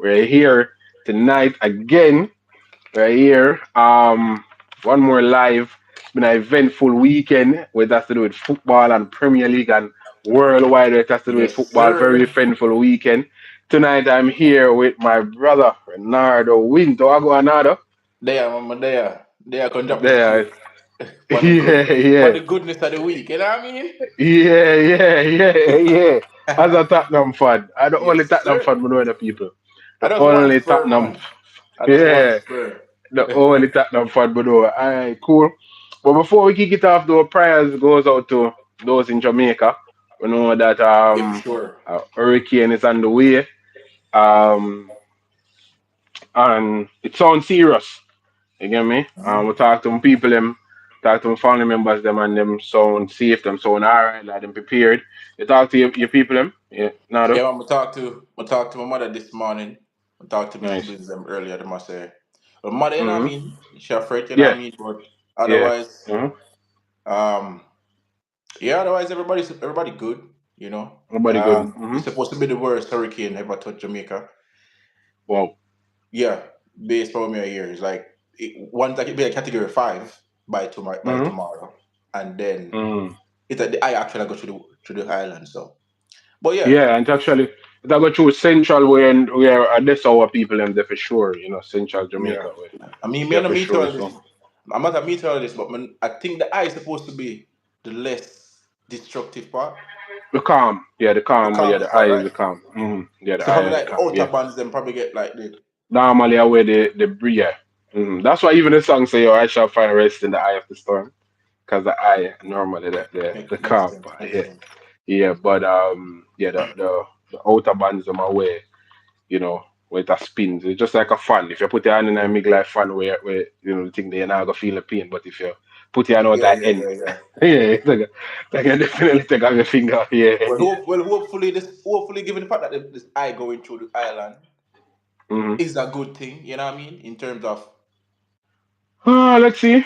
We're here tonight again. We're here. One more live. It's been an eventful weekend. It has to do with football and Premier League and worldwide. It has to do with Yes, football. Very sir. eventful weekend. Tonight I'm here with my brother Renardo Winto. I go Renardo. There, mama, there. There, I can drop the There. cube. Yeah, For yeah. the goodness of the week, you know what I mean? Yeah. As a Tottenham fan, I'm the only Yes, Tottenham sir. fan, but know the people. I The just want only spur, Tottenham, man. I just want yeah, spur. the only Tottenham fan, but know. Alright, cool. But before we kick it off, though, prayers goes out to those in Jamaica. We know that Yeah, for sure. a hurricane is on the way. Um, and it sounds serious. You get me? We talk to them people, them, talk to them family members, them, and them sound safe, them sound alright, like them prepared. You talk to your people, them, yeah, Nado? Yeah, man, I talk to my mother this morning. I talked to my Nice. siblings them earlier. They must say, well, mother, you know what I Mm-hmm. mean? She afraid, you know what Yeah, I mean? But yeah. otherwise, Mm-hmm. um, yeah, otherwise everybody good, you know. Nobody good. Mm-hmm. It's supposed to be the worst hurricane ever touched Jamaica. Wow. Yeah, based on my years, like one like it be a category 5 by Mm-hmm. tomorrow, and then Mm-hmm. it's like the I actually go to the island. So, but yeah, Yeah, and actually, it go through Central where that's our people, them there for sure, Central yeah. Jamaica way. I mean, me Yeah, and a for sure, meteorologist. so. I'm not a meteorologist, but man, I think the eye is supposed to be the less destructive part, The calm. Yeah, the the calm. Yeah, the calmest part, eye is right? the calm. Mm-hmm. Yeah, the So eye probably is the like the calm. outer Yeah. bands, then probably get like the Normally, I wear the yeah. That's why even the song say, "Yo, I shall find rest in the eye of the storm," because the eye normally the makes calm sense, part. makes Yeah, sense. yeah. But yeah, the outer bands on my way, where it spins. It's just like a fan. If you put your hand in a big like fan, where the thing there, you're not gonna feel the pain. But if you put your hand out Yeah, that yeah, end, yeah, yeah. yeah, it's like you definitely take off your finger. Yeah, yeah. Hopefully given the fact that this eye going through the island Mm-hmm. is a good thing. You know what I mean? In terms of, Let's see.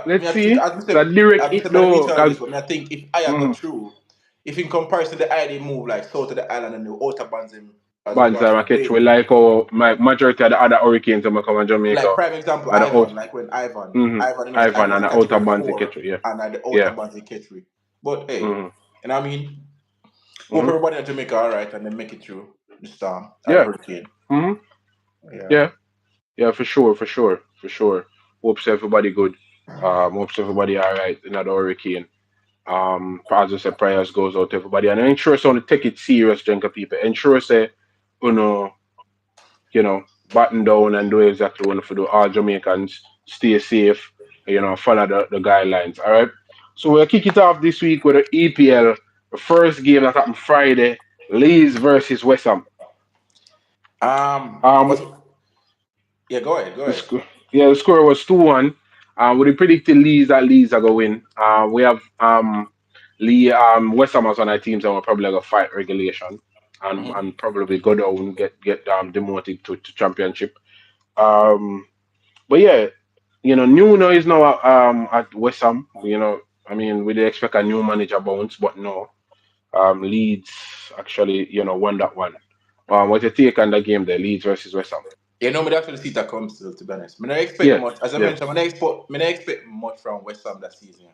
me Let's I think see. The direct I hit said by the though, meteorologist, cause. but me I think if I go through, if in comparison the eye they move like south of the island and the outer bands him as Bands regards that to I the catch wind. with like how my majority of the other hurricanes that come on Like Jamaica prime example, are the out Ivan, like when Ivan, mm-hmm. Ivan, you know, Ivan Ivan is and a the outer category bands they catch 4 with, yeah. and at the outer Yeah. bands they catch me. But hey, Mm-hmm. and I mean, hope Mm-hmm. everybody in Jamaica all right and then make it through the storm or the Yeah. hurricane. Mm-hmm. Yeah. Yeah. Yeah, for sure, for sure, for sure. Hopes everybody good. Hopes everybody alright in the hurricane. Positive say prayers goes out to everybody. And ensure so to take it serious, Jenka people. Ensure say, you know, batten down and do exactly what to do. All Jamaicans stay safe, follow the guidelines. All right. So we'll kick it off this week with the EPL. The first game that happened Friday, Leeds versus West Ham. Um, What's yeah? Go ahead, go the ahead. score, yeah, the score was 2-1. We predicted Leeds that Leeds are going to win. We have Lee West Ham as one of the teams that will probably gonna fight regulation Hmm. and probably go down get demoted to championship. Um, But yeah, Nuno is now at West Ham. I mean, we did expect a new manager bounce, but no. Leeds actually, won that one. What's your take on the game there, Leeds versus West Ham? Yeah, no, but actually see that comes to be honest. I don't expect Yeah, much. As I yeah. mentioned, I don't expect much from West Ham that season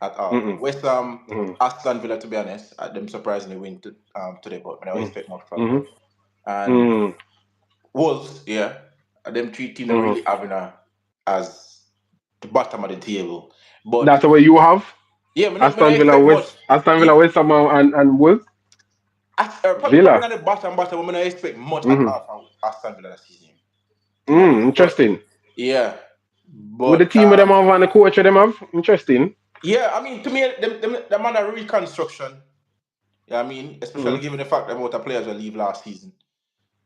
at all. Mm-mm, West Ham, mm-mm, Aston Villa, to be honest, them surprisingly win today, but I don't mm-mm, expect much from them. mm-mm, And mm-mm, Wolves, yeah, them three teams are mm-mm. really having a as the bottom of the table. But That's the way you have yeah, I don't Aston Villa expect much. West, Aston Villa If West Ham and Wolves probably Villa. not the bottom, but I don't expect much at Mm-hmm. all from Aston Villa this season. To be honest, but Interesting. yeah, With the but team of them have and the coach of them have, interesting. yeah, I mean, to me, them on a reconstruction. Yeah, I mean, especially Mm-hmm. given the fact that amount of players will leave last season,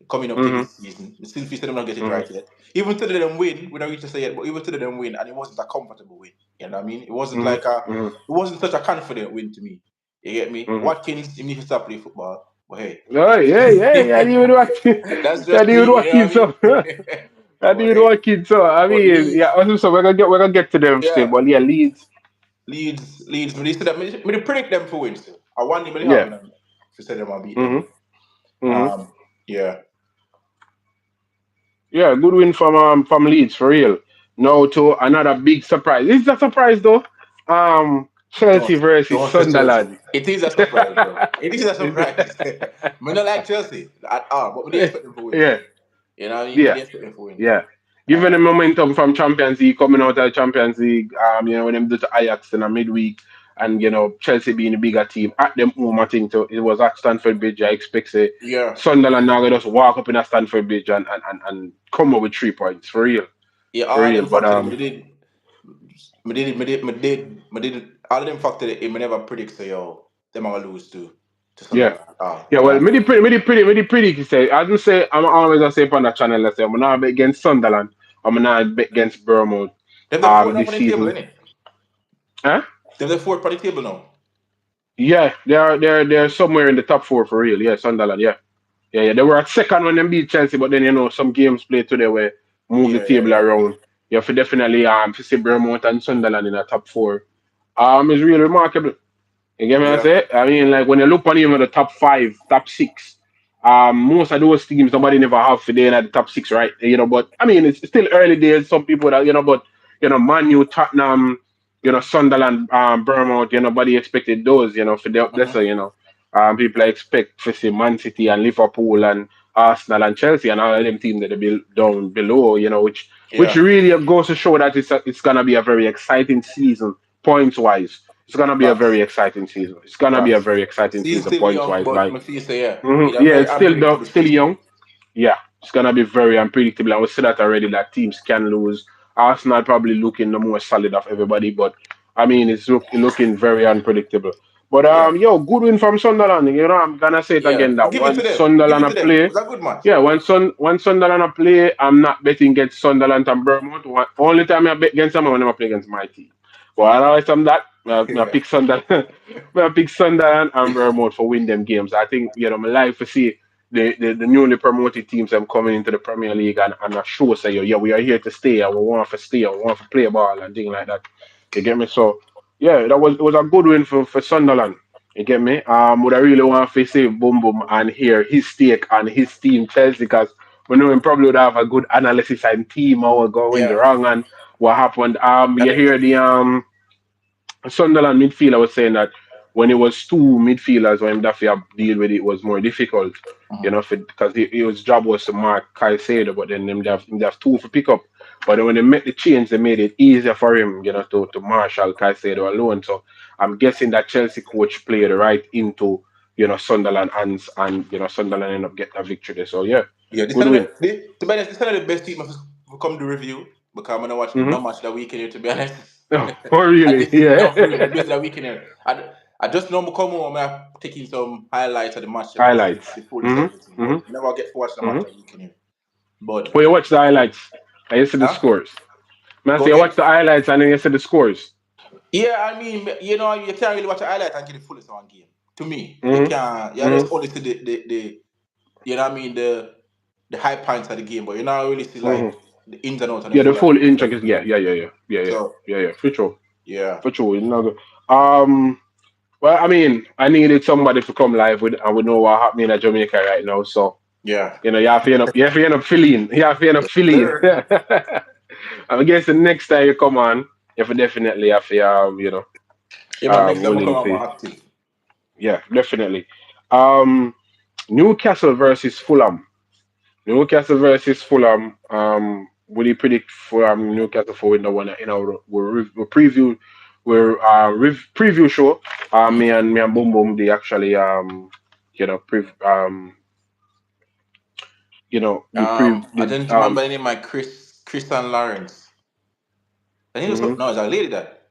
coming up to Mm-hmm. this season, we still feel them not get it Mm-hmm. right yet. Even today them win, we don't reach to say it, but even today them win, and it wasn't a comfortable win. You know what I mean? Mm-hmm. It wasn't such a confident win to me. You get me? Mm-hmm. Watkins, even if he start playing football, but hey, Oh, yeah, yeah, yeah. I knew Watkins. that's I just knew me. You know what I Watkins. mean? So, I But knew hey, Watkins. So, I but mean, Leeds, yeah. Also, we're gonna get to them still, yeah, but yeah, Leeds. Leeds. Me, they said that me predict them for win still. I want them to have Yeah. them. If you said them, I'll beat them. Mm-hmm. Mm-hmm. Um, yeah. Yeah, good win from Leeds for real. Now to another big surprise. Is that surprise though? Chelsea Don't versus don't say Chelsea. Sunderland. It is a surprise, bro. It is a surprise. Me not like Chelsea at all, but we didn't expect them to win. Yeah, You know what I mean? We yeah, didn't expect them to win. yeah. Given the Uh, momentum from Champions League coming out of the Champions League, when them do to Ajax in a midweek, and Chelsea being the bigger team at them home, I think it was at Stamford Bridge. I expect say yeah, Sunderland now gonna just walk up in a Stamford Bridge and come up with 3 points yeah. for All real. them But factors, all of them factors. Me never predict say yo, them are gonna lose to yeah. Sunderland. Ah, Yeah, me well, not say. me the pretty say. I don't say I'm always I say on that channel. I say I'm not bet against Sunderland. I'm not bet against Bournemouth. Them the fourth up This on the table, season, innit? huh? Them the fourth on the table now. Yeah, they're somewhere in the top four for real. Yeah, Sunderland. Yeah, yeah, yeah. They were at second when they beat Chelsea, but then some games played today where move the Yeah, yeah, table yeah. around. You have to definitely to see Bournemouth and Sunderland in the top four. It's really remarkable. You get me? I Yeah. say. I mean, like when you look on even the top five, top six, most of those teams nobody never have for they in at the top six, right? But I mean, it's still early days. Some people that but Man U, Tottenham, Sunderland, Bournemouth, nobody expected those, for the that's Mm-hmm. people expect to see Man City and Liverpool and Arsenal and Chelsea and all of them teams that are down below, which Yeah. really goes to show that it's gonna be a very exciting season points wise. It's gonna be a very Facts. exciting season. It's gonna be a Facts. very exciting Season season still points young, wise. but Like, my feel say yeah, it's a yeah, very it's unpredictable still season. young. Yeah, it's gonna be very unpredictable. And we see that already. That teams can lose. Arsenal probably looking the more solid of everybody, but I mean it's looking very unpredictable. But Yeah. good win from Sunderland. I'm gonna say it Yeah. again that Give it to once them. Give Sunderland it a to them. It play, was a good match. yeah, when Sunderland a play, I'm not betting against Sunderland and Bournemouth. Only time I bet against them when I play against my team. But otherwise from that, I Yeah. pick Sunderland. I pick Sunderland and Bournemouth for win them games. I think my life to see the newly promoted teams them coming into the Premier League and a show say yeah we are here to stay and we want to stay and we want to play ball and things like that. You get me? So yeah, it was a good win for Sunderland. You get me? Would I really want to see Boom Boom and hear his stake and his team Chelsea because we know him probably would have a good analysis and team how what going Yeah. wrong and what happened. And You hear the Sunderland midfielder was saying that when it was two midfielders when Daffy had deal with it was more difficult, Mhm. because his job was to mark Caicedo, but then they have two for pick up. But then when they made the change, they made it easier for him, to marshal Caicedo alone. So I'm guessing that Chelsea coach played right into Sunderland hands, and Sunderland ended up getting a victory there. So yeah, Yeah, this good one of win. to be honest, this one of the best team of come to review because I'm gonna watch Hmm. no match that weekend here to be honest. Oh, And really? this is Yeah. no for real, the best that weekend here. I just know me come home I'm taking some highlights of the match and just Highlights. the fullness Hmm. of everything. Hmm. But never get to watch the match Hmm. that weekend here. But Well, you watch the highlights. I you see the huh? scores. Man, Go say you again? watch the highlights and then you see the scores. Yeah, I mean, you can't really watch a highlight and get the fullest of one game. To me, you Mm-hmm. can't. You Mm-hmm. just only see the you know what I mean the high points of the game, but you not really see Mm-hmm. like the ins and outs and the Yeah, the full full of intricate. everything. Yeah, yeah, yeah, yeah, yeah, yeah, So yeah, yeah. For sure, yeah, for sure. Um. Well, I mean, I needed somebody to come live with, and we know what happening in Jamaica right now. So yeah, you have to end up filling. You have to end up yes, filling. sir. I guess the next time you come on, you have to definitely have to Yeah, man. Next time I come willing out to, more active. yeah, definitely. Um, Newcastle versus Fulham. Newcastle versus Fulham. Will you predict Fulham Newcastle for win the one? We preview preview show. Mhm. Me and Boom Boom they actually we I did didn't remember any of my Christian Lawrence. I think it was mhm. no, it's a lady that.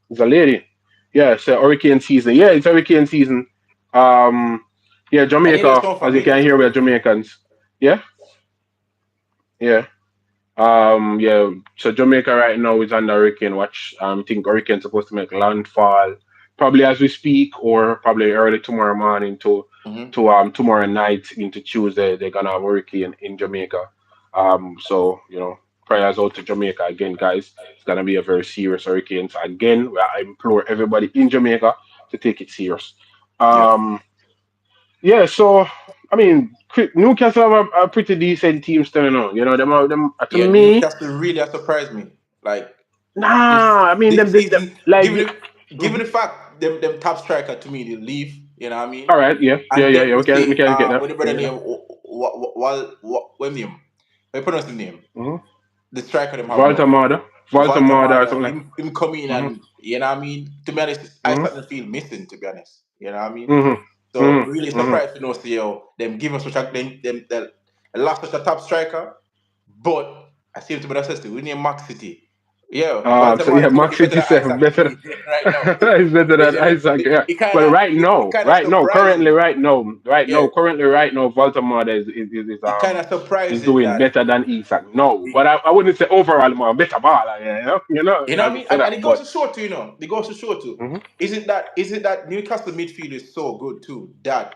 It's a lady. Yeah, it's a hurricane season. Yeah, it's hurricane season. Um, yeah, I need to Jamaica, come from as you can Vegas. hear, we're Jamaicans. Yeah, yeah. Yeah, so Jamaica right now is under hurricane watch. I think hurricane's supposed to make landfall probably as we speak, or probably early tomorrow morning Hmm. to tomorrow night into Tuesday. They're gonna have hurricane in Jamaica. So prayers out to Jamaica again, guys. It's gonna be a very serious hurricane. So again, I implore everybody in Jamaica to take it serious. Yeah. Um, yeah, so I mean, Newcastle have a pretty decent team still, you know. You know, them to Yeah, me, Newcastle really has surprised me. Like this nah. I mean, this them season, like, given the fact them top striker to me they leave, you know what I mean? all right, yeah, yeah, And yeah, then yeah. We say can get that. what the brother Yeah. name what name? I pronounce the name. Mm-hmm. The striker them have now. Valtamada, Valtamada, or Valtamada, something like. him come in Mm-hmm. and you know what I mean? To be honest, I Mm-hmm. started to feel missing to be honest. You know what I mean? Mm-hmm. So really Mm-hmm. Mm-hmm. surprised to know see them giving such a them lost such a top striker, but I seem to be assisted. We need Max City. Yeah, So yeah, Valtamada is Mark looking better City than seven Isaac to better. me right now. It's better But than you know, Isaac. Yeah. it kind Well, of it kind of right now, currently, surprising. Yeah, right now, Baltimore it kind of is surprising doing that better than Isak. No, but I wouldn't say overall more better baller. you know I what I would mean? say And that. it goes But to show too, you know. It goes to show too. mhm. Is it that Newcastle midfield is so good too that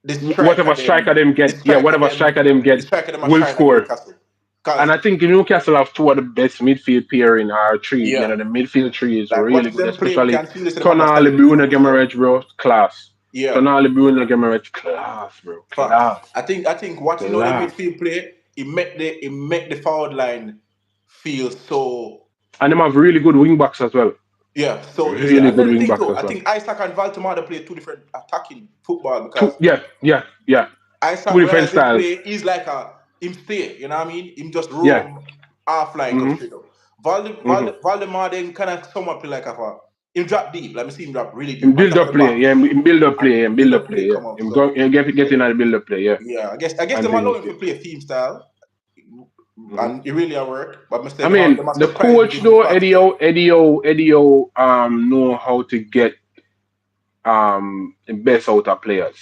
the Whatever striker them striker them the get, yeah, striker whatever them striker them the get striker them are will shine at score. Newcastle. And Cause I think Newcastle have two of the best midfield pair in our three. You know, yeah, the midfield three is like really watching good, them play, you especially can feel this them Tonali, understanding the Bruno, rules, yeah. Guimaraes, bro, class. Yeah. Tonali, Bruno, Guimaraes, class, bro, Facts. class, I think watching how the class. midfield play, it make the forward line feel so And them have really good wing backs as well. yeah, so easy. Really And good then the wing thing backs too, as I well. think Isaac and Valtemar play two different attacking football Two, because yeah, yeah, yeah. Two Isaac when I different see him styles. play, he's like a him stay, you know what I mean? Him just Yeah. roam half line go Mhm. straight up. Mhm. Valdemar then kind of somewhat play like a him drop deep. Let me see him drop really In deep on build top of up the play, box yeah. In build up and play, yeah. build Build up up play, play yeah. come up. Him So go, yeah, get in and build up play, yeah. yeah, I guess And them things. allow him to play theme style Mhm. and it really a work. But I say I them mean, a the surprise me coach with the though, fact say Edio, know how to get the best out of players.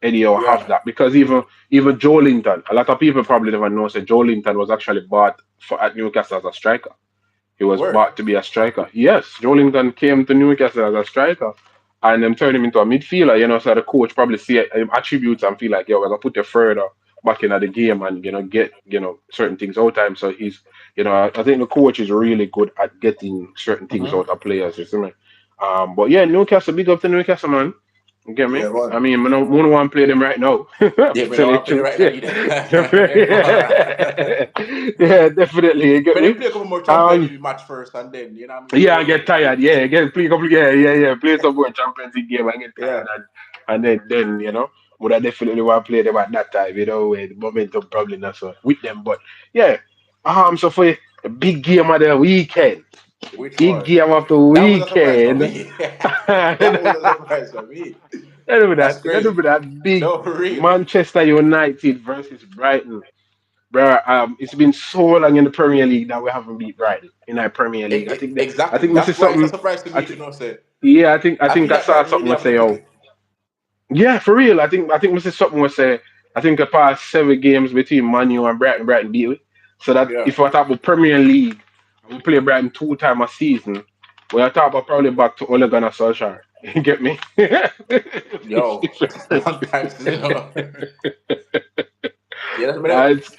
Eddie will have yeah, that because even Joe Linton, a lot of people probably never know that Joe Linton was actually bought for at Newcastle as a striker. He was word. bought to be a striker. Yes, Joe Linton came to Newcastle as a striker, and them turned him into a midfielder. So the coach probably see attributes and feel like, yo, we're gonna put you further back into the game and get certain things out of him. So he's I think the coach is really good at getting certain things Mm-hmm. out of players. You see me? But yeah, Newcastle, big up to Newcastle, man. You get me? Yeah, I man. mean, I don't want to play them right now. Yeah, we Tell don't you the want to play truth. right now Yeah. either. Yeah, definitely. You get But then me? play a couple more Champions Um, League match first, and then you know what I mean. yeah, I Before get we tired. Yeah, get play couple. Yeah. Play some more Champions League game. I get yeah. tired, and then would I definitely want to play them at that time. Where the momentum probably not so with them. But yeah, so for the big game of the weekend, Which big one? game of the That was a surprise for weekend. me. That was a surprise for me. Let me That's that. Let crazy. me that big No, for real. Manchester United versus Brighton. Bro, it's been so long in the Premier League that we haven't beat Brighton in our Premier League. I Exactly. think this That's is why it's a something. surprise to I me to think know. Say, yeah, I I think feel I like saw Brighton something really we have the say, oh ticket. yeah, for real. I think this is something we say. I think the past 7 games between Manu and Brighton beat we. So that Yeah. if I talk about Premier League, we play Brighton 2 times a season. We are talking about probably back to Ole Gunnar Solskjaer. You get me? Yo, long time since you know. Yeah, That's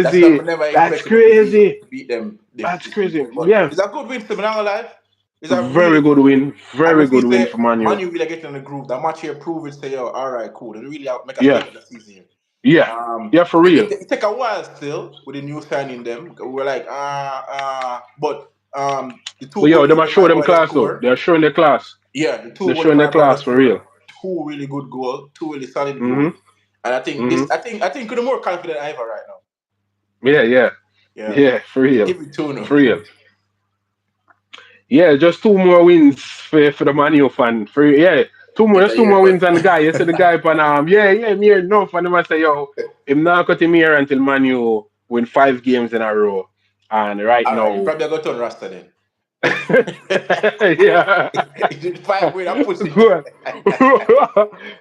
that's what crazy. I never That's expected them crazy. to beat them That's this crazy. weekend. But Yeah. it's a good win to me. Not gonna lie. It's a really Very good good win. win. And we Very see good win say for Manu. Man U really getting in the groove. That match here prove it. Say yo, all right, cool. They really make a Yeah. statement this season here. Yeah. Yeah, for It, real. it, it take a while still with the new signing them. We were like but the two But yo, they goalkeepers must that my show them boy they class though. score. They're showing their class. Yeah, the two They're goal showing their my boy they class for score. real. Two really good goal, two really solid goal. Mm-hmm. And I think Mm-hmm. this. I think could more confident than ever right now. Yeah, yeah. Yeah, Yeah, for real. give it two now. For real. Yeah, just 2 more wins for the Manu fan. For yeah. It's Just a two year more cut. wins on the guy. You see the guy pan yeah, me enough. And they must say, yo, him not cut him here until Manu win 5 games in a row. And right All right, you now probably got to Rasta then. yeah. You did five with a pussy. Good.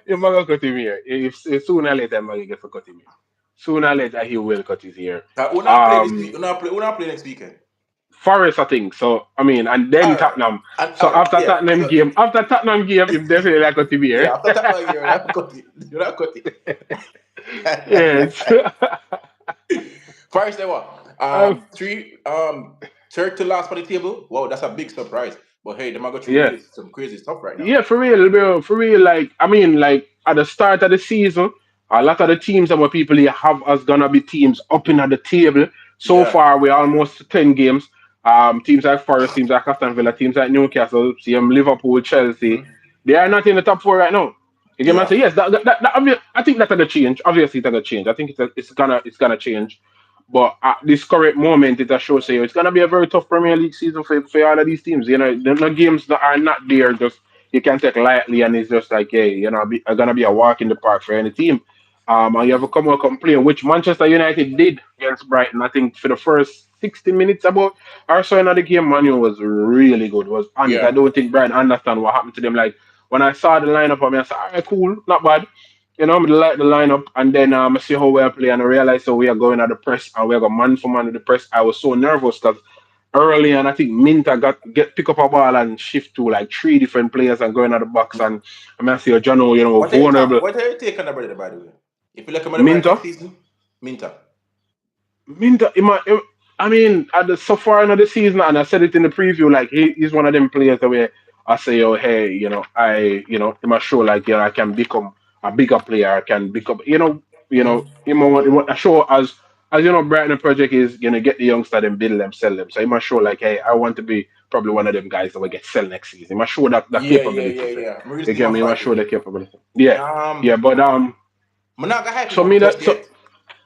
You're not gonna cut him here. If sooner or later, I'm gonna get to cut him here. Sooner or later, he will cut his hair. We're not play this week. Um, We're not play next weekend. Forest, I think. So I mean, and then All right, Tottenham. and So all right, after yeah. Tottenham So game, him definitely like cut him yeah, here. after that one year, you're not cut it. You're not cut Yes. it. First, they what? um, Third to last for the table. Wow, that's a big surprise. But hey, they might go through yeah. really some crazy stuff right now. Yeah, for real, bro. For real, like I mean, like at the start of the season, A lot of the teams that what people here have us gonna be teams up in at the table. So Yeah. far, we're almost 10 games. Teams like Forest, teams like Aston Villa, teams like Newcastle, Liverpool, Chelsea, Mhm. they are not in the top four right now. You get me? I Yeah. say yes. I think that's gonna change. Obviously, it's gonna change. I think it's gonna change. But at this current moment, it just shows you it's gonna be a very tough Premier League season for all of these teams. You know, the games that are not there just you can take lightly, and it's just like, hey, are gonna be a walk in the park for any team. And you have to come out complain, which Manchester United did against Brighton. I think for the first 60 minutes about or so in the game, Manu was really good. Was honest. I Yeah. don't think Brighton understand what happened to them. Like when I saw the lineup, I mean, I said, all right, cool, not bad. I like the lineup, and then I see how we are playing, and I realized so we are going at the press, and we are going man for man with the press. I was so nervous because early, and I think Minta get pick up a ball and shift to like three different players and going at the box, and I mean, I see Jono, vulnerable. What are you taking about it, by the way? If you look at the Bright Minta, next season, Minta. Minta, I mean, at the so far into the season, and I said it in the preview, like he's one of them players that where I say, oh hey, he must show like I can become a bigger player, I can become, he want to show as Brighton project is get the youngster and build them, sell them. So he must show like, hey, I want to be probably one of them guys that will get sell next season. He must show that Yeah, yeah, capability yeah, for. yeah. I'm really You see get my me? He must fight with show the him. capability. Yeah, Um, yeah, but I'm not gonna hype him so up me that just so yet.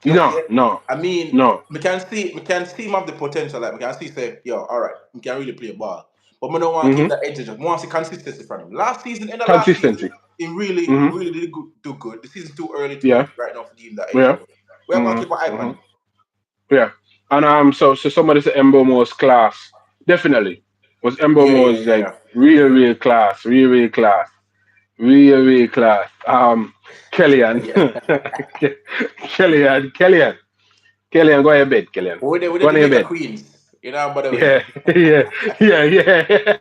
Just no, yet. no, I mean, no we can see him have the potential. Like we can see, say, yo, all right, we can really play a ball. But we don't want to keep mm-hmm. that edge. We want to see consistency from him. Last season, in the last season, Consistency. he Mm-hmm. really did do good. The season's too early to Yeah, right now for him that edge. yeah. But we're gonna keep an eye Mm-hmm. on Mm-hmm. him. Yeah. And so somebody said Mbomo's class. Definitely. Was Yeah, yeah, Mbomo's yeah, like yeah. real class. Real class. Real class. Kellyan. Yeah. Kellyan. Kellyan, go ahead bed, Kellyan. We Go did the on your mega bed. queens, by the way. Yeah, yeah, yeah.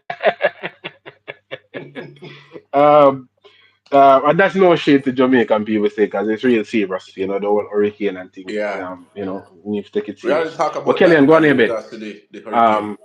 um, and that's no shade to Jamaican people say because it's real serious, the whole hurricane and thing. Yeah. We need to take it We already serious. talk But about Kellyanne, that go on as your in bed. regards to the hurricane. Um,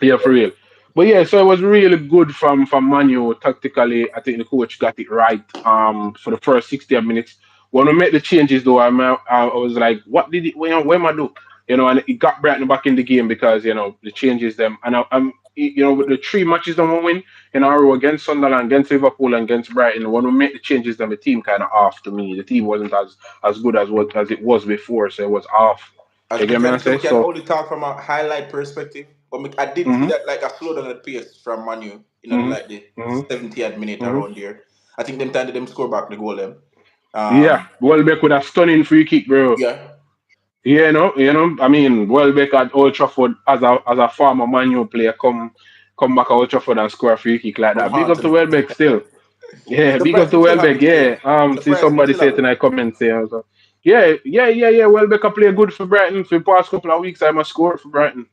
yeah, for real. But yeah, so it was really good from Manu tactically. I think the coach got it right. For the first 60 minutes, when we made the changes though, I was like, what did it? Where am I do? And it got Brighton back in the game because the changes them, and with the three matches that we win in a row against Sunderland, against Liverpool, and against Brighton. When we made the changes, then the team kind of off to me. The team wasn't as good as it was before, so it was off. As You get me? I we say can so. only talk from a highlight perspective, but I did see Mhm. that like a slowdown at pace from Manu, Mhm. like the Mhm. 70th minute Mhm. around there. I think them time that them score back the goal them. Yeah, Um, Welbeck with a stunning free kick, bro. yeah, Yeah, I mean, Welbeck at Old Trafford as a former Man U player come back at Old Trafford and score a free kick like from that. Big up to Haunted. Welbeck still. I'm Yeah, big up surprised to him still have Welbeck. it still. Yeah. I'm See surprised him somebody still say have it in it. the comments here. So. Yeah. Welbeck a play good for Brighton for the past couple of weeks. I'm a score for Brighton.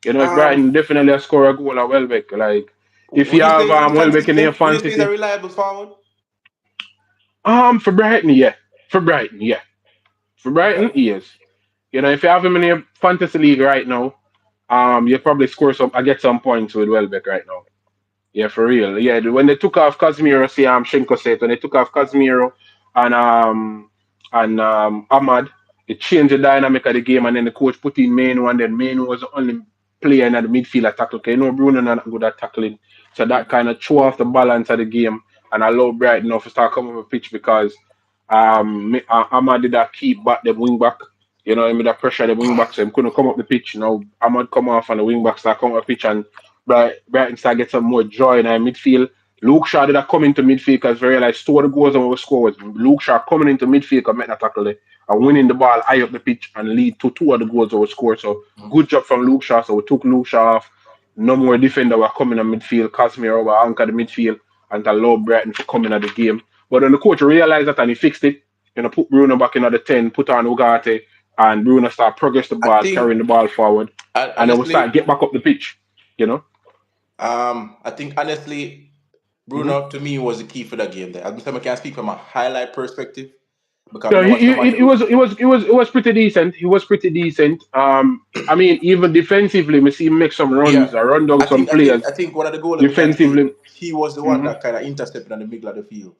If Um, Brighton definitely a score a goal at Welbeck. Like if you would you have say he's Welbeck in your consistent? Would you say he's a fantasy, reliable forward? for Brighton, yeah. For Brighton, yeah. For Brighton, Okay. he is. If you have him in your fantasy league right now, you probably score some. I get some points with Welbeck right now. Yeah, for real. Yeah, when they took off Casemiro, see, Shenko said when they took off Casemiro and Ahmad, it changed the dynamic of the game, and then the coach put in Mainu, and then Mainu was the only player in the midfield at tackle. Okay, Bruno not good at tackling, so that kind of threw off the balance of the game and allowed Brighton to start coming up the pitch because Ahmad did that keep back the wing back. Him with that pressure the wing back, so him couldn't come up the pitch. Ahmad come off and the wing back start coming up the pitch and Brighton start get some more joy in our midfield. Luke Shaw did that come into midfield because we realized two of the goals that we score was Luke Shaw coming into midfield and make that tackle there and winning the ball high up the pitch and lead to two of the goals that we scored. So good job from Luke Shaw. So we took Luke Shaw off. No more defender were coming in midfield. Casemiro were anchored the midfield and allow Brighton to come in at the game. But then the coach realized that and he fixed it. Put Bruno back in at the 10, put on Ugarte, and Bruno start progress the I ball, think carrying the ball forward. And then we start honestly, get back up the pitch, you know. I think honestly, Mm-hmm. Bruno to me was the key for that game. There, I'm saying I can speak from a highlight perspective because I Yeah, don't watch the match. it was pretty decent. He was pretty decent. I mean, even defensively, we see him make some runs, Yeah, or run down some players I think one of the goals that we can see, defensively. he was the one Hmm. that kind of intercepted on the middle of the field.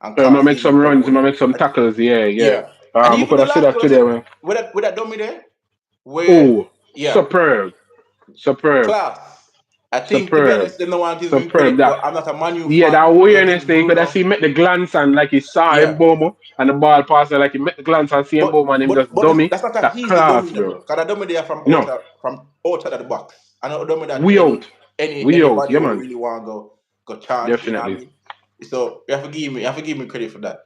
and So I'm gonna cause make him some run runs. I'm gonna away. make some tackles. Yeah, yeah. Yeah. And I even could the have said last that goal, today, man. with that dummy there, where Oh, yeah, superb, superb, class. I think to be superb, honest, they don't want to give him superb. credit, That but I'm not a Manu yeah, that fan. I'm gonna give awareness him there. You could have Bruno. seen make the glance and like he saw him Yeah. Bomo and the ball passed like he met the glance and see him Bomo and him just dummy. That's not a That easy dummy, class, you know. bro. Because a dummy there No, from outside of the box. I know a dummy that we out, we out. anybody Yeah, will man. really want to go charge. You know what I Definitely. mean? So you have to give me credit for that.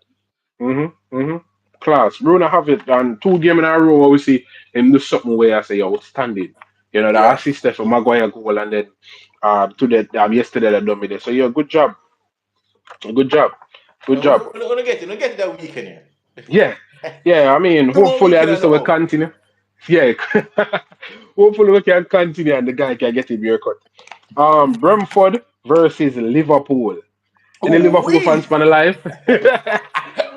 Mm-hmm. Class. Bruno have it and 2 games in a row where we see him do something where I say outstanding. You know, the Yeah. assist there for Maguire goal and then to the yesterday that done me there. So yeah, good job. Good job. Good job. When get to that weekend here. Yeah. Yeah, I mean, 2 more hopefully as weekend I and say we out. continue. Yeah. Hopefully we can continue and the guy can get him haircut. Brentford versus Liverpool. Any Ooh Liverpool fans wee! span alive? Any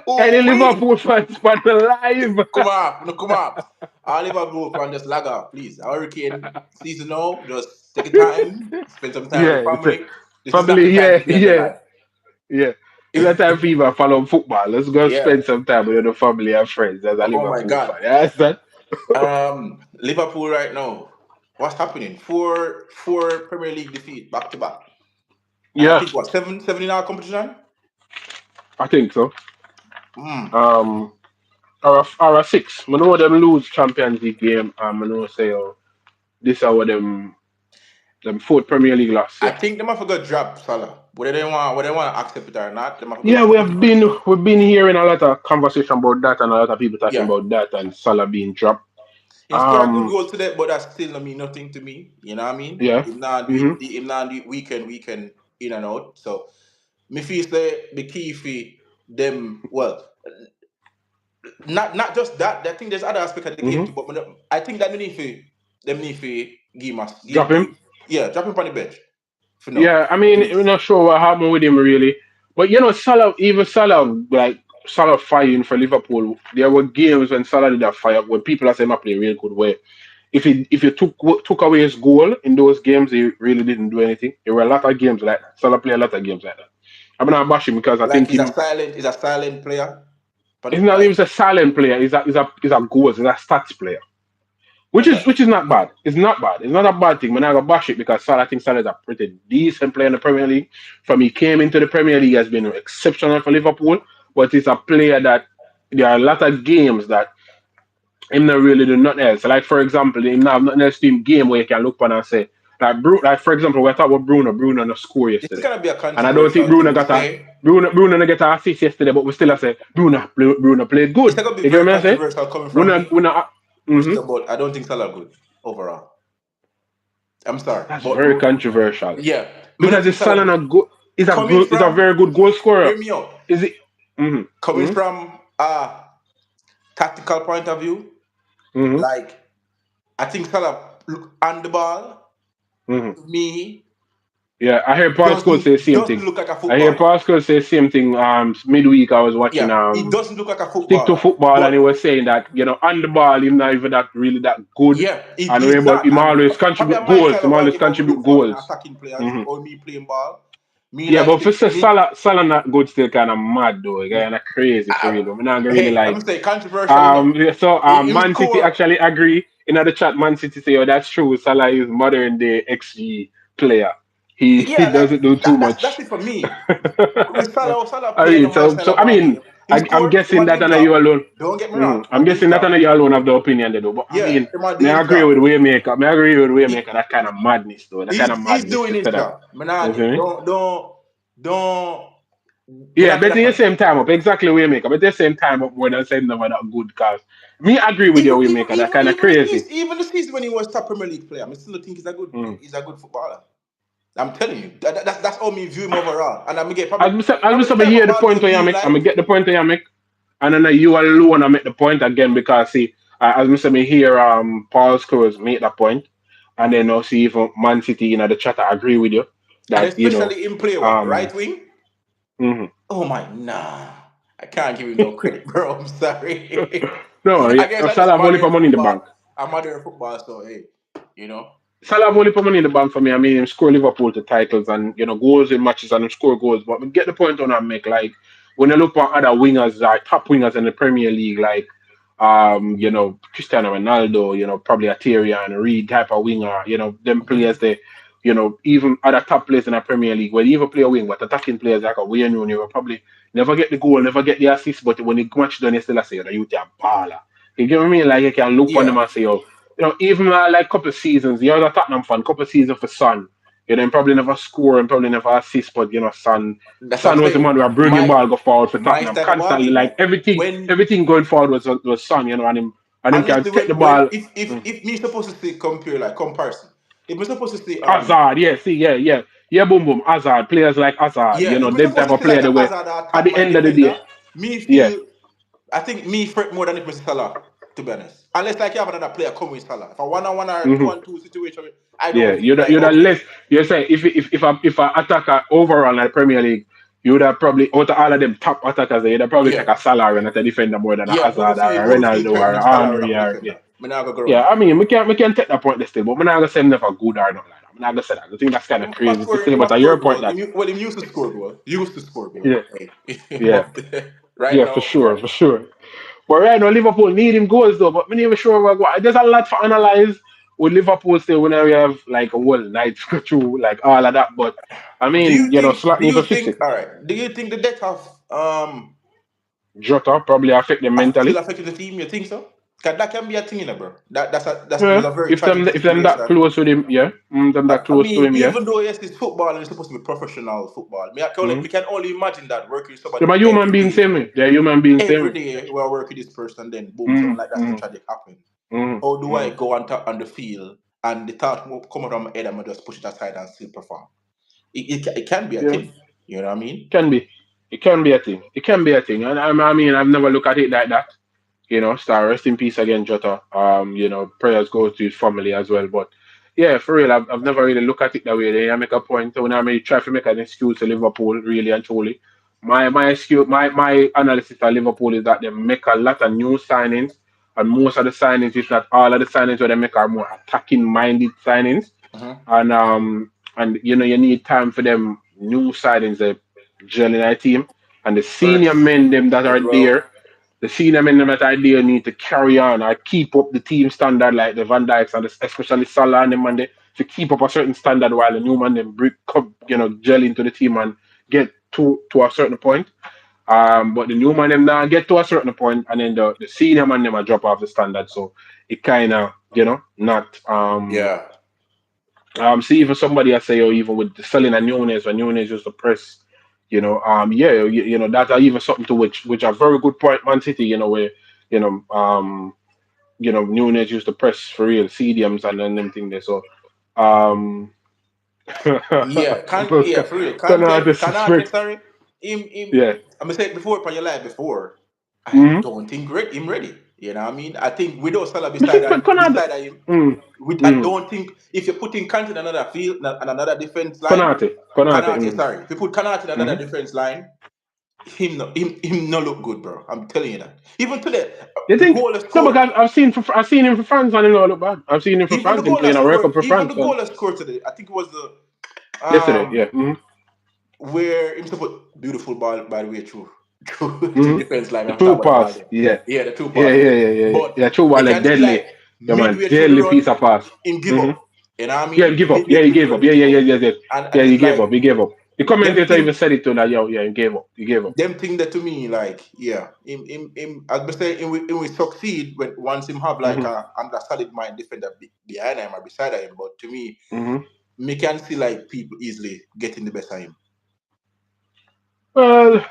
Ooh wee! Liverpool fans span alive? Come up, no come up. Our Liverpool fan just lag off, please. Our hurricane season now, just take your time, spend some time with Yeah, the it's a family. This is not the family. time Yeah, to be on the yeah, line. yeah. It's a time for you to follow football. Let's go Yeah. spend some time with the family and friends as a Oh my Liverpool fan. God. You understand? Liverpool right now. What's happening? Four Premier League defeat back to back, and I Yeah, think what seven in our competition. I think so. Hmm. Um, or a six. I know them lose Champions League game. I know say this are what them fourth Premier League loss. I Yeah. think they might forgot drop Salah. Whether they want to accept it or not, they might Yeah, forgot put him on the bench. we've been hearing a lot of conversation about that and a lot of people talking Yeah. about that and Salah being dropped. He scored a good Um, goal today, but that still don't mean nothing to me. You know what I mean? yeah. Mm-hmm. Him not do weekend in and out. So me feel say the key for them. Well, not just that. I think there's other aspect of the game Mm-hmm. too. But I think that need for give us Drop him. yeah, drop him on the bench for now, Yeah, I mean, we're please. not sure what happened with him really, but Salah, even Salah, like Salah fighting for Liverpool, there were games when Salah did that fire when people are saying he play a real good way. If you took away his goal in those games, he really didn't do anything. There were a lot of games like that. Salah play a lot of games like that. I'm not bashing because I Like think him. he's a silent player, He's but not like even a silent player. He's a goals. He's a stats player. Which is okay, which is not bad. It's not bad. It's not a bad thing. When I go bash it because Salah, I think Salah is a pretty decent player in the Premier League. From he came into the Premier League has been exceptional for Liverpool, but he's a player that there are a lot of games that him not really do nothing else. Like for example, him not have nothing else to him game where you can look upon and say like for example, we talk about Bruno. Bruno no score this is yesterday, gonna be a and I don't think controversial thing to say. Bruno no get an assist yesterday, but we still say Bruno played It's good. not gonna be You get very what I say? controversial coming We from not me. we not. Mm-hmm. But I don't think Salah good overall. I'm sorry, That's but very controversial. yeah, me not Because think his Salah son good. a good Coming is a from very good goal scorer. hear me out. Is it? Mm-hmm. Coming Mm-hmm. from a tactical point of view, Mm-hmm. like I think Salah look on the ball Mm-hmm. to me Yeah, I hear Paul Scholes say the same doesn't thing. look like a I hear footballer. Paul Scholes say the same thing. Midweek I was watching Yeah, he doesn't look like a stick to footballer. football and he But was saying that on the ball him not even that really that good yeah, and he's but not. him And always probably contribute my goals. style Him of our always game, how we contribute look for goals. attacking players Mm-hmm. or me playing ball. Me Yeah, like but for say say me. Salah not good still kind of mad though. Kind of crazy for real. I'm not really Hey, I'm like. gonna say controversial enough. Yeah, so Him Man City score. actually agree in the chat. Man City say, "Oh, that's true. Salah is modern day XG player. He Yeah, like doesn't do too that's much." it for me. With Salah I playing mean, on my style so of I our mean, game. He I'm scored, him guessing and that him I know you job. alone. Don't get me wrong, him I'm and him guessing that I job. know you alone have the opinion they do. But I Yeah, mean, him and may I him agree job. with Waymaker. May I agree with He, Waymaker. That kind of madness though. That kind of he's madness doing to his say that. job. Me nah You get- see me? don't me Yeah, not say but at that the for same time up, exactly Waymaker. But at the same time up more than saying them are that good cause me agree with your Waymaker. That kind of crazy. even the season when he was top Premier League player, I still think Mm. he's a good footballer. I'm telling you, that's how me view him overall. And I'm get As we probably the say, type of hear the ball point game where you he make, I'm like. gonna get the point where you make, and then you alone I make the point again because see, as we say, me hear Paul Scholes make that point, and then I'll see if Man City in the chat I agree with you And that especially in play what? um Right wing? mhm. Oh my nah. I can't give him no credit, bro. I'm sorry. No, I guess I just Salah have only modern for money in the football. bank. I'm modern football, so hey, you know. Salah have only for money in the bank for me. I mean, him score Liverpool to titles and goals in matches and him score goals. But we get the point on I make like when you look at other wingers, like top wingers in the Premier League, like Cristiano Ronaldo, probably a Thierry Henry type of winger, them Mhm. players they, even other top players in the Premier League, where they even play a wing, but attacking players like a Wayne Rooney will probably never get the goal, never get the assist, but when the match done, you still say, you are baller. You get what I mean? Like you can look on them Yeah, and say, even like couple of seasons, you're a Tottenham fan, couple of seasons for Son, probably never score and probably never assist, but that's what I'm Son was the saying. man who was bringing My ball go forward for my Tottenham type of constantly. bargain, Like like everything, when everything going forward was Son, and him can honestly, take the when ball. if Mm. if me supposed to say compare like comparison, if we're supposed to say Hazard, yeah, see, yeah, boom, boom, Hazard, players like Hazard, yeah, if we're them supposed type to of say like player a the way Hazard or at top the man end of the defender, day, me yeah, feel I think me fret more than if Mr. Salah, to be honest. Unless like you have another player coming with Salah. If a one-on-one or hmm 2-on-2 situation, I yeah, don't feel like you'd have okay. less. You say if a attacker overall in the Premier League, you would have probably out of all of them top attackers, you'd have probably Yeah. take a Salah and a defender more than a Yeah, Hazard or who a do feel Ronaldo or threatening a Salah rather Henry than or yeah. defender? I'm not gonna go around Yeah, that. I mean, we can take that point still, but I'm not gonna say him never good or not like that. I'm not gonna say that. I think that's kind of Him must crazy to score, say, him but must at score your point goal. that Well, him used to score goal. He used to score goal, yeah, but hey. yeah, but right yeah, for now, yeah. sure, for sure. But right now, Liverpool need him goals though, but I'm not even sure where go. There's a lot to analyze with Liverpool still when we have like a whole night to go through like all of that. But I mean, Do Slot need you to fix think it. all right, do you think the death of Jota probably affect them still mentally. affected the team? You think so? 'Cause that can be a thing, you know, bro. That's Yeah, a very if tragic them that situation. close with him, yeah, them that I close to mean, him, yeah. even though yes, it's football and it's supposed to be professional football, Mm-hmm. we can only imagine that working with somebody Them a human every being day. same way. They're human being same Every way. day we are working with this person, then boom, something like that's the Mm-hmm. tragic happen. How do I Mm-hmm. go on the field and the thought will come out of my head and I just push it aside and still perform? It can be a Yeah, thing. You know what I mean? can be. It can be a thing. It can be a thing. And I mean, I've never looked at it like that. Star, rest in peace again, Jota. Prayers go to his family as well. But yeah, for real, I've never really looked at it that way. Then I make a point when I may try to make an excuse to Liverpool, really and truly. My excuse, my analysis of Liverpool is that they make a lot of new signings, and most of the signings, if not all of the signings, where they make are more attacking minded signings, Uh-huh. and you need time for them new signings that gel in a team, and the senior First, men them that are bro. there, the senior men them that are there need to carry on or keep up the team standard like the Van Dijks and especially Salah and them and they, to keep up a certain standard while the new man them gel into the team and get to a certain point. But the new man them now get to a certain point and then the senior man them a drop off the standard. So it kind of not Yeah. see even somebody I say or even with the selling a Nunes when Nunes used to press, yeah, that's even something to which a very good point Man City, where you know um Nunes used to press for real CDMs and then them thing there. So um Yeah, for real. Canada Kanate, suspect. sorry. Yeah. I'm gonna say it before upon your life before. I Mm-hmm. don't think him ready. You know what I mean? I think without Salah beside Canada. beside him, Mm, I mm. don't think if you're putting Kante in another field and another defense line, Konate. Kanate, sorry, if you put Kanate in another Mm. defense line, him no look good, bro. I'm telling you that. Even today, You the think? goal is No, scored. because I've seen him for France and he don't look bad. I've seen him for France. Him playing a World Cup for Even the France and goal is scored today. I think it was the yesterday. Yeah. Mm-hmm. where him to put beautiful ball by the way through Mm-hmm. defense line. The I'm talking two about the ball pass. there. Yeah. Yeah, the two Yeah. pass Yeah. there. Yeah. Yeah. But Yeah. Two ball you like can see deadly. like Yeah, man. midway through the Deadly run, piece of pass. him give Mm-hmm. up. You know what I Yeah, he mean? gave up. Yeah, Midway he through the gave up. run, Yeah, him yeah, give yeah, up. yeah, yeah. Yeah, And he it's gave up. like He gave up. The them commentator even thing said it too that yeah, he gave up. He gave up. them thing that to me like yeah him as I say him will succeed when once him have like Mm-hmm. a solid mind defender behind him or beside him. But to Mm-hmm. me can see like people easily getting the best of him. Well,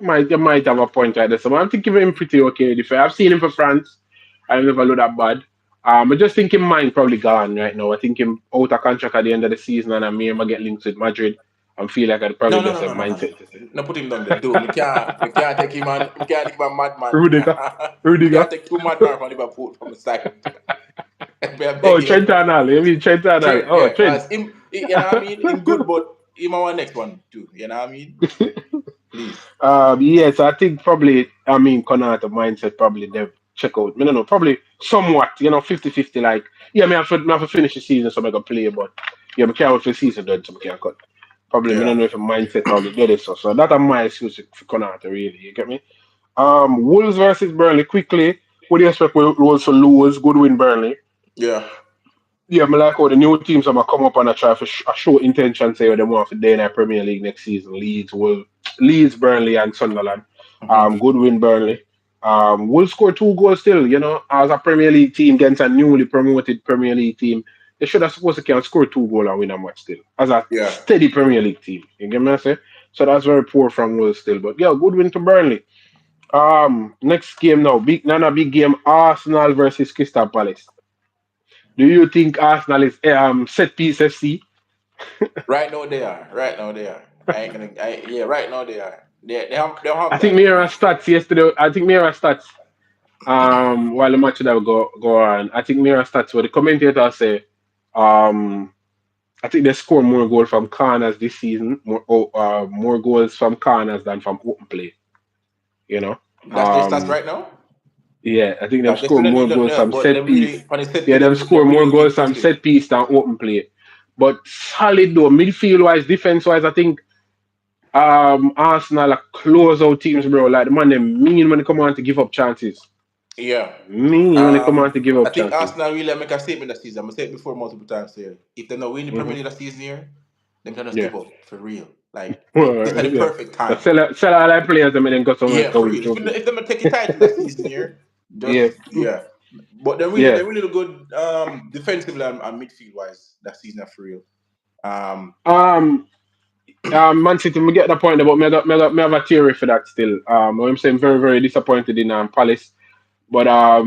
you might have a point right there. So I'm thinking him pretty okay. If I've seen him for France, I never look that bad. I just think him mine probably gone right now. I think him out of contract at the end of the season, and I may ever get linked with Madrid and feel like I'd No, probably no, just no, have no, no, no, no. mindset to say No, put him down there. Do we can't take him on. We can't take him on madman. Rudiger, We Rudiger. can't take two madman from Liverpool from the side. We are Oh, begging. Trent Arnold. You mean Trent Arnold? Trent, Oh, yeah, Trent. cause him, you know what I mean. Him good, but him our next one too. You know what I mean. Please. Yes, I think probably, I mean, Konata mindset probably they've check out. I don't know, probably somewhat, 50-50. Like, yeah, I have to finish the season so I can play, but yeah, I can't wait for the season done so I can cut. Probably I Yeah, don't know if a mindset or the get it so that are my excuse for Konate really. You get me? Wolves versus Burnley quickly. What do you expect Wolves to lose? Good win Burnley. yeah, Yeah, I like how the new teams are gonna come up and I try to show intention say they want for day in the Premier League next season. Leeds, Burnley and Sunderland. hmm, Good win Burnley. Will score 2 goals still, as a Premier League team against a newly promoted Premier League team. They should have supposed to can score 2 goals and win a match still. As a yeah. steady Premier League team. You get me I say? So that's very poor from Will still. But yeah, good win to Burnley. Next game now. Big game. Arsenal versus Crystal Palace. Do you think Arsenal is set piece FC? Right now they are. Right now they are. I ain't gonna. Yeah, right now they are. They don't have I think time. Mira stats yesterday. I think Mira stats while the match that go on. I think Mira stats where the commentator say um I think they score more goals from corners this season, more goals from corners than from open play. You know, That's their stats um, right now. yeah, I think them That score definitely more look goals no, from but set them piece. really on the set Yeah, piece, them they're score more really goals from impressive. set piece than open play. But solid though, midfield wise, defense wise, I think Arsenal are close out teams, bro. Like the man them mean when they come on to give up chances. Yeah. Mean when they come on to give I up think chances. Arsenal really make a statement this season. I'm gonna say it before multiple times here. If they not win the Premier Hmm. League this season here, them can just Yeah. give up for real. Like this is the Yeah. perfect But time. sell all our players them and then go somewhere Yeah, else to for win real. trophies. If they not take a title that season here, Yeah. just yeah. But Yeah. they're really good defensively and midfield wise that season for real. Um Um Man City, me get the point about me have a theory for that still. I'm saying very, very disappointed in Palace. But I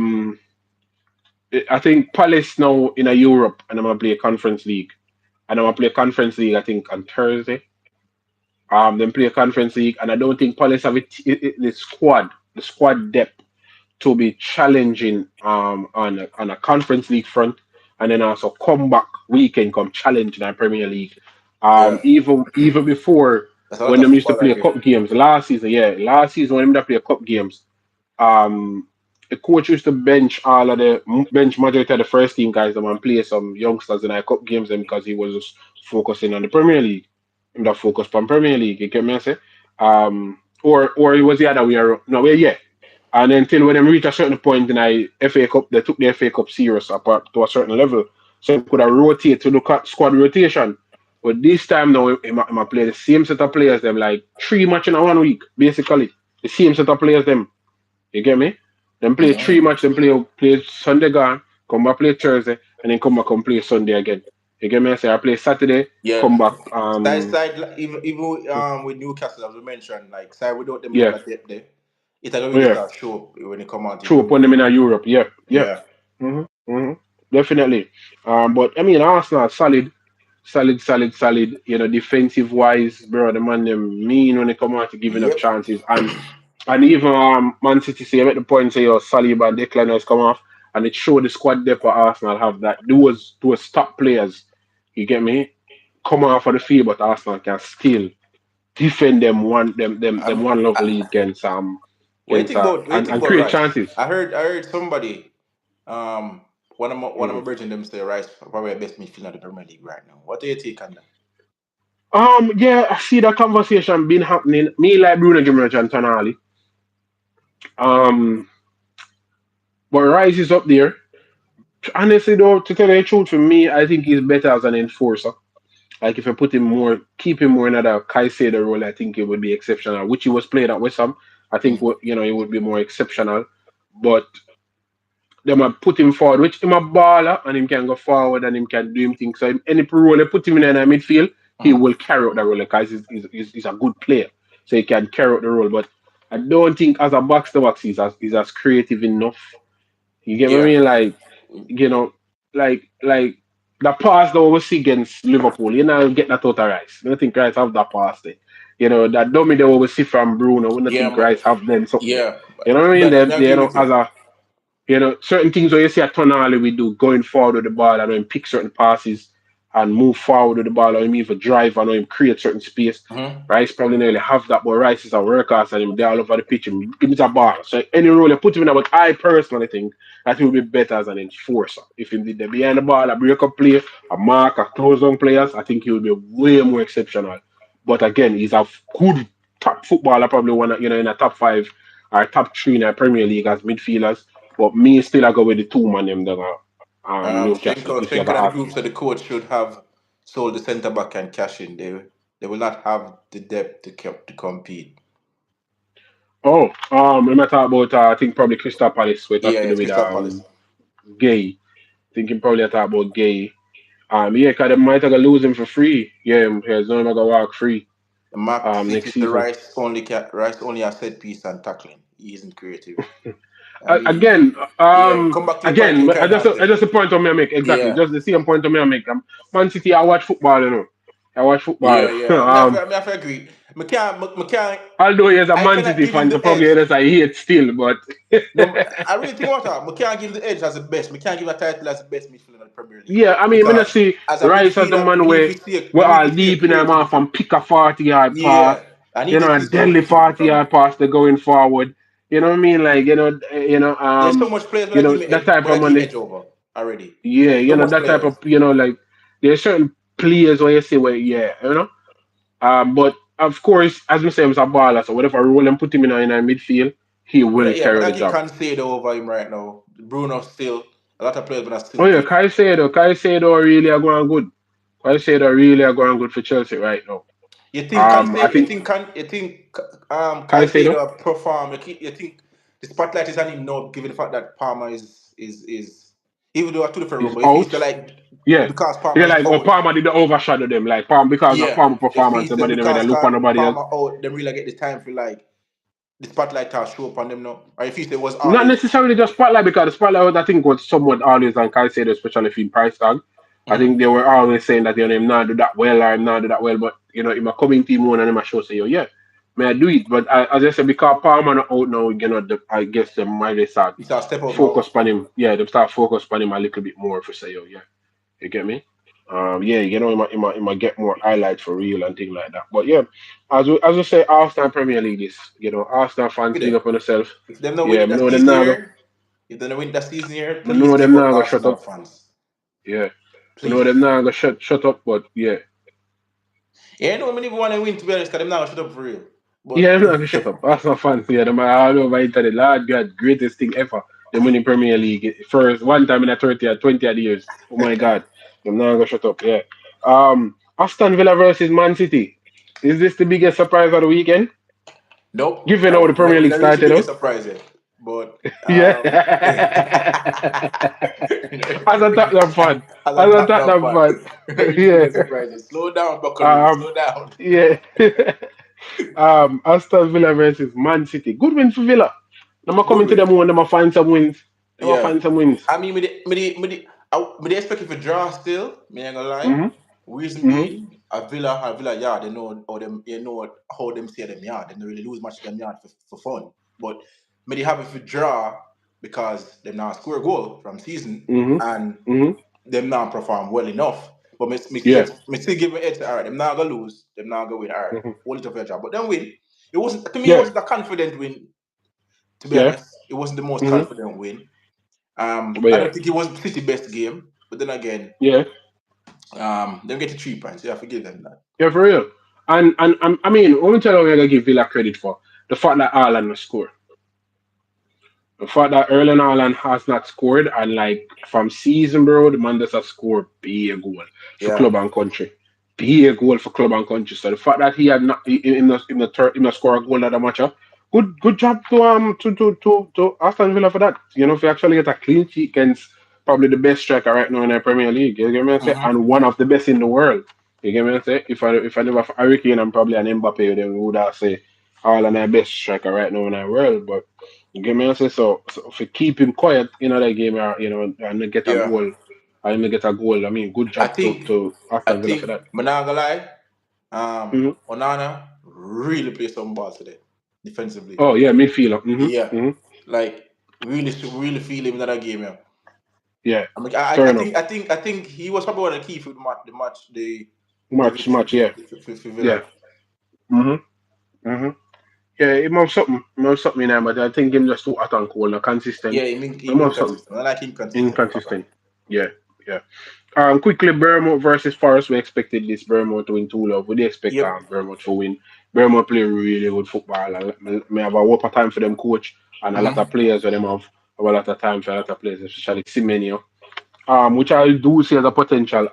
think Palace now in a Europe and I'm gonna play a conference league. And I'm gonna play a conference league I think on Thursday. Then play a conference league, and I don't think Palace have the squad depth to be challenging on a conference league front, and then also come back weekend come challenge in the Premier League. yeah. Even before That's a lot when of them used to football play right there. cup games last season when them used to play cup games, um, the coach used to bench majority of the first team guys them and play some youngsters in our cup games them because he was just focusing on the Premier League. Him that focused on Premier League, you get me I say? Or it was the other way around. No, well, yeah. And then till when them reach a certain point in the FA Cup, they took the FA Cup serious apart to a certain level. So him could have rotate to look at squad rotation. But this time now, he play the same set of players, them like 3 matches in 1 week, basically. The same set of players, them. You get me? Then play three Mhm. matches, then play Sunday gone, come back play Thursday, and then come back and play Sunday again. You get me? I say I play Saturday, Yeah. come back. Even with Newcastle as we mentioned, like side without them Yeah, level of depth there, it's gonna really yeah. start show up when they come out to True upon Premier them League. in Europe. Yep, yep. Yeah. Definitely. But I mean, Arsenal solid. Defensive wise, bro, the man them mean when they come out to giving up Yep. chances, and even Man City say at the point say your Saliba and Declan has come off, and it showed the squad depth of Arsenal have that those top players. You get me? Come off of the field, but Arsenal can still defend them Um, one love I, lead what do you think about and create Rice? chances. I heard somebody one of my Mhm. brethren them say Rice probably the best midfielder in the Premier League right now. What do you take on that? Yeah, I see that conversation been happening. Me like Bruno Gimenez and Tonali. Um, but Rice is up there. Honestly, though, to tell you the truth, for me, I think he's better as an enforcer. Like if I put him more, keep him more in that Caicedo role, I think it would be exceptional. Which he was playing at West Ham. I think Mm. it would be more exceptional. But them a put him forward, which him a baller and him can go forward and him can do him things. So any role they put him in a midfield, he Mhm. will carry out the role because he's a good player. So he can carry out the role. But I don't think as a box to box he's as creative enough. You get what I Yeah. mean? Like, like the pass that we see against Liverpool, get that out of Rice. I don't think Rice have that pass there. That dummy that we see from Bruno, we don't Yeah, think Rice have them something there. yeah. You know what I mean? But Then I agree with you. as a certain things where you see a Tonali we do going forward with the ball and him pick certain passes and move forward with the ball or him even drive and him create certain space. Mhm. Rice probably nearly have that, but Rice is a workhorse and him there all over the pitch and he's a baller. So any role you put him in, but I personally think that he will be better as an enforcer. If he did the behind the ball, a break up play, a mark, a close on players, I think he will be way more exceptional But again, he's a good top footballer, probably one of, in a top five or top three in the Premier League as midfielders. But me still I go with the two man them that are Newcastle if you Schenker ever and the ask group me. said the coach should have sold the centre back and cash in. They will not have the depth to compete. Oh, we might talk about I think probably Crystal Palace we Yeah, have to do it's with Crystal Palace. Gay. Thinking probably talk about Gay. Yeah, cause they might have to lose him for free. Yeah, he's not gonna walk free Mark next fitted the season. Rice only a set piece and tackling. He isn't creative. I mean, Again, yeah, come back to the point we again, can have I them. just the point of me I make exactly. Yeah, Just the same point of me I make. Man City, I watch football, I watch football. yeah. Me have to agree. Me can't, Although he's a I Man cannot City give him fan, so the probably edge. just I hate still, but No, I really think about that. Me can't give the edge as the best. Me can't give a title as the best midfielder in the Premier League yeah, I mean, I because see as a Rice as the midfielder, man where we're we need all to see a deep in them off creativity. and pick a 40-yard pass, Yeah, I need to a see some deadly creativity from. 40-yard pass, they're going forward. You know what I mean? Like, There's so much players when I give me that edge, type when I of give money. edge over already. Yeah, There's so much that type players. of, like, there's certain players where you say, well, yeah, but of course, as we say, he's a baller, so whatever role and put him in a midfield, he will Yeah, but carry I the give job. Cancelo over him right now. Bruno still a lot of players, but I still Oh yeah, pick. Caicedo really are going good. Caicedo really are going good for Chelsea right now. I think You think Caicedo Caicedo perform? You think the spotlight is on him now, given the fact that Palmer is even though are two different roles, is but if he's out. the like Yeah, because yeah, Palmer is like out, Palmer did overshadow them, like Palmer because of yeah. Palmer If performance, he's the everybody they because look on nobody else. Palmer out, then really get the time for like the spotlight to show up on them now. Or if he was Not always. necessarily just spotlight because the spotlight I think was somewhat always on Caicedo, especially if in price tag. I Mhm. think they were always saying that him not do that well or him not do that well, but in my coming team one and him a show say, yeah, may I do it. But as I said, because Palmer not out now, I guess they might just start It's a step up now. focus on him. Yeah, they start focus on him a little bit more for say, yeah. You get me? Yeah, it might get more highlights for real and things like that. But yeah, as we say, Arsenal Premier League is, Arsenal fans With big them. up on themselves. If them not win Yeah, it I that know them season now go. here, if they don't win that season here, I please know give them up now go shut Arsenal up. fans. Yeah, I know them Please. now go shut up. But yeah, Yeah, I know many want to win to be honest, because them now shut up for real. But yeah, them now go shut up. Arsenal fans, yeah, them are all over internet. Lord God, greatest thing ever. Them winning Premier League first one time in a 30 or 20 odd years. Oh my God, them now go shut up. Yeah. Aston Villa versus Man City. Is this the biggest surprise of the weekend? nope, Given how the Premier we League don't reach the started biggest out. surprise yet. But Yeah. As a Tottenham fan. as a As a Tottenham Tottenham fan, fan. we don't reach the Yeah. biggest surprise yet. Slow down, Buckaroo. Um, Slow down. yeah. Aston Villa versus Man City. Good win for Villa. Them are Good coming to win. them one, them are find some wins. Them are Yeah. find some wins. I mean, me they expecting for draw still. Me ain't gonna lie. Mm-hmm. Reason Mm-hmm. being, a Villa yard. They know how them. You know how them see them yard. They don't really lose much of them yard for fun. But me they have it for draw because them now score a goal from season Mm-hmm. and Mm-hmm. them now perform well enough. But Yeah. me still give me edge. All right, them now gonna lose. Them now gonna win. All right, Mm-hmm. hold it up your job. But then win. It wasn't to me. It Yeah. wasn't a confident win. To be Yeah. honest, it wasn't the most Mm-hmm. confident win. But I yeah. don't think it was City best game, but then again, Yeah. they get to 3 points. Yeah, I forgive them that. Yeah, for real. And I mean, let me tell you what I gotta give Villa credit for. The fact that Ireland scored. The fact that Erling Haaland has not scored, and like from season, bro, the man does have scored be a goal for Yeah, club and country. Be a goal for club and country. So the fact that he had not in the score a goal at the match, good job to Aston Villa for that. If you actually get a clean sheet against probably the best striker right now in the Premier League, you get me I say, hmm and one of the best in the world. You get me I say, if I never for Hurricane and probably an Mbappe, then we would have say all of the best striker right now in the world, but. You get me? I say so if you keep him quiet in that game, and they get a yeah. goal, and they get a goal. I mean, good I job think to I Aston Villa for think that. Managalai, Hmm. Onana really played some ball today defensively. Oh yeah, midfielder. Yeah, Hmm. like really feel him in that game. Yeah, Yeah, I mean, fair enough. I think he was probably one of the key for the Much. victory Yeah, for yeah. Villa. Hmm. Hmm. Yeah, he must something. He must something in there, but I think him just too hot and cold, not consistent. Yeah, He he mean must something consistent. I like him consistent. Proper. inconsistent. Yeah, yeah. Quickly, Bournemouth versus Forest. We expected this Bournemouth to win 2-0. We did expect Yep. Bournemouth to win. Bournemouth play really good football. Me have a whopper time for them coach and a lot of Mm-hmm. players. Where them have a lot of time for a lot of players, especially Semenyo. Which I do see as a potential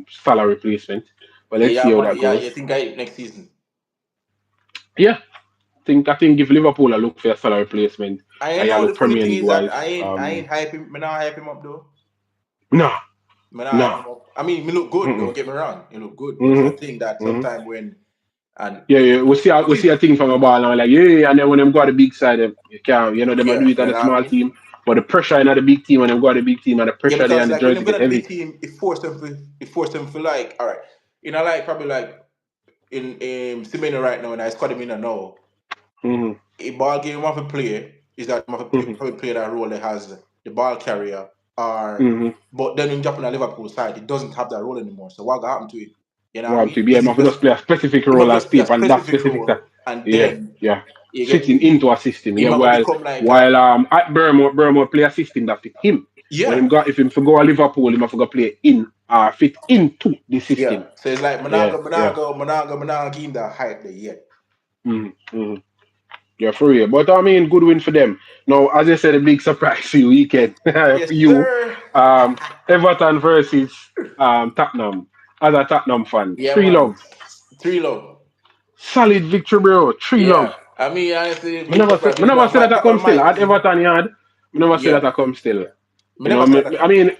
salary replacement. But Yeah, let's yeah, see how money. that Yeah, goes. you think I next season? Yeah, I think if Liverpool are look for a salary replacement, I I know the look funny Premier thing League is that wise. I ain't hyping. Me not hype him up though. Nah, Me not hype nah. him up. I mean, me look good. Mm-mm. Don't get me wrong. He look good, but it's a Mm-hmm. thing that Mm-hmm. sometimes when and Yeah, yeah. We see a if thing from a ball and we're like, yeah, and then when them go to the big side, you can't, them a do yeah, it you at a know what I small mean. team, but the pressure in the big team and them go to the big team and the Yeah, pressure there because and the like when jersey them go get to the big heavy. team, it forced them to like, all right, like probably like in Simena right now, and I squad him in and now. Mm-hmm. A ball game of a play is that you have to Mm-hmm. probably play that role that has the ball carrier or Mm-hmm. but then in Japan and Liverpool side, it doesn't have that role anymore. So what happened to it? You know what I Well, mean? to be able to just play a specific He role must and just play stay a and that specific specific role that. and Yeah, then yeah. you get Fitting me. into a system. He Yeah, might while become like while at Bournemouth play a system that fit him. When yeah. him got if him for go to Liverpool, him have to go play in fit into the Yeah. system. So it's like Yeah, yeah. Managa give him the hype there yet. Mm-hmm. Mm-hmm. Yeah, for real. But I mean, good win for them. Now, as I said, a big surprise for you weekend for Yes, you. sir. Everton versus Tottenham. As a Tottenham fan, Yeah, three man. love, 3 love. solid victory, bro. Three love. Yeah. I mean honestly, I never said, I never said that I come Tottenham still. my At team. Everton yard, I never said Yeah. that I come still. Me never say that I I come. mean,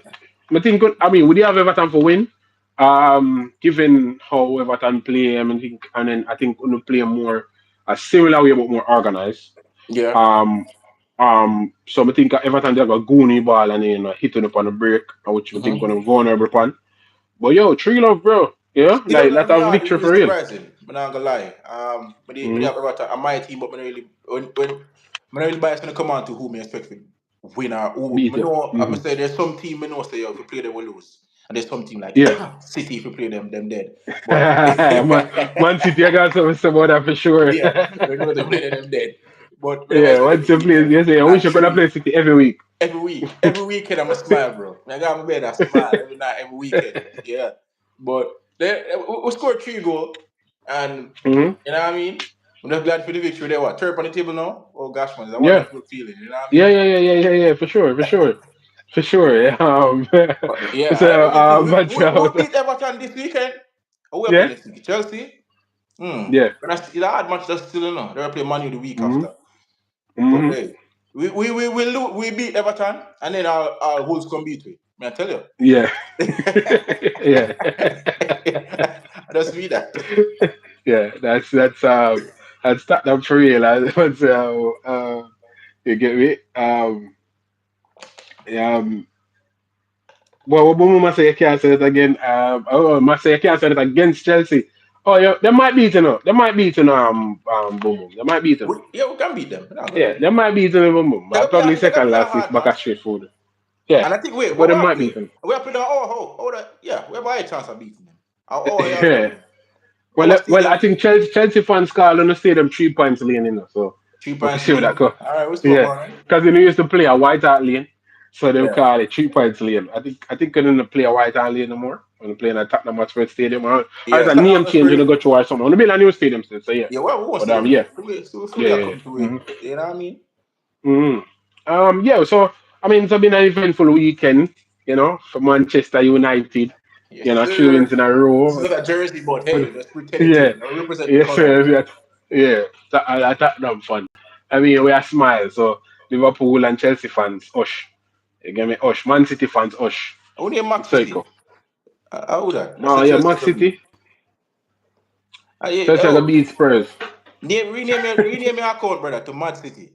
I mean, would you have Everton for win? Given how Everton play, I think we play more a similar way but more organized. Yeah. Um, so I think Everton they have a goony ball and then hitting up on the break, which I think Mm-hmm. gonna vulnerable pan. But yo, three love, bro. Yeah, Still like that Everton a yard is victory really for real. surprising. I'm not gonna lie. Me Mm-hmm. have Everton on my team, but me not really when me not really biased when it come on to who me expect to win or who. Beat Me it. know I'm Mm-hmm. say there's some team me know say if we play them we lose, and there's some team like Yeah. City if we play them dead. But Man City, I got something to say about that for sure. yeah, we know they play them dead. But whenever I Yeah, expect once to you beat play, them, you say, I wish and you could have three. played City every week. Every weekend I'm a smile, bro. I got my bed, I smile every night, every weekend. Yeah, but we scored 3 goals, and Mm-hmm. you know what I mean. I'm just glad for the victory. They what third on the table now? Oh gosh, man, it's a Yeah. wonderful feeling. You know what I Yeah, mean? yeah, yeah, yeah, yeah, yeah, for sure, for sure. For sure. Yeah. Yeah, So and anything. but We beat Everton this weekend. Who we play yeah, next week? Chelsea. yeah. But that's still a hard match. That's still no. They will play Man U the week Mm-hmm. after. But Mm-hmm. hey, we beat Everton, and then our Wolves come beat we. May I tell you? Yeah. Yeah. I just read that. Yeah. That's that for real. That's you get me? Yeah, well, what must say you can't say it again. Must say you can't say it against Chelsea. Oh, yeah, they might beat you know. They might beat you know. Boom, boom. They might beat you. Yeah, we can beat them. We're not gonna Yeah, lie. they might beat you, boom, boom. But probably They're gonna second be a last is hard back at match. straight forward. Yeah, And I think wait, but they what might wait, beat them. we have to do yeah, we have a high chance of beating them. Oh yeah, Yeah. them. Our Well, I stadium think Chelsea fans call on the stadium 3 points lane, so three we can points see what that lean. go. All right, we still Yeah, man. because they used to play a white hart lane, so they Yeah. call it 3 points lane. I think they don't play a white hart lane no more when they play in a Tottenham Hotspur Stadium. Or it's Yeah, a Tottenham name change when Hotspur. they go to or something. When they build a new stadium still, so yeah. Yeah, well, we won't But stadium yeah, though. We yeah, fully yeah, come to yeah. it. You know what I mean? Hmm. Yeah, so I mean, it's been an eventful weekend, for Manchester United. Yes, 3 wins in sir. a This is row. not a jersey, but hey, let's pretend it Yeah, is. I represent the yes, color. yes, yeah. I thought that fun. I mean, we are smile. So Liverpool and Chelsea fans, hush. You get me, hush. Man City fans, hush. Who name Max It's psycho. City? How that? That's No, a yeah, Chelsea Man to beat. City. Yeah, Chelsea got oh, beat Spurs. rename your account, brother, to Mad City.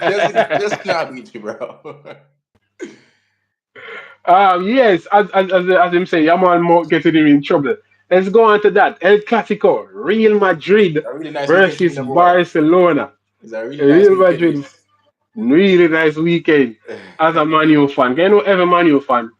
Chelsea not beat you, bro. Yes, as him say, Yamal might get him in trouble. Let's go on to that. El Clasico, Real Madrid A really nice weekend to be versus the boy. Barcelona. It's a really nice Real weekend, Madrid, this. really nice weekend. As a Man U fan, you know, every Man U fan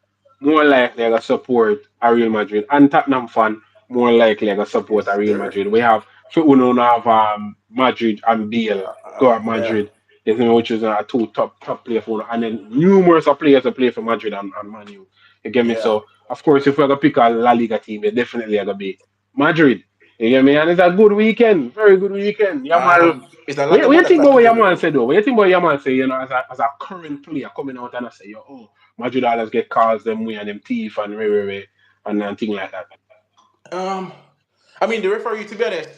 more likely to support a Real Madrid, and Tottenham fan more likely to support Yes, a Real sir. Madrid. We have, for Uno, have Madrid and Bale go at Yeah. Madrid. You see me, which is two top player for, and then numerous of players that play for Madrid and Man U. You get me? Yeah. So of course, if we're gonna pick a La Liga team, it definitely gonna be Madrid. You get me? And it's a good weekend, very good weekend. Yamal. It's a lot of What you matter think about what classical Yamal though. say though? What you think about Yamal say? As a current player coming out and I say, yo, oh, Madrid always get calls them way and them teeth and and thing like that. Um, I mean, the referee. To be honest,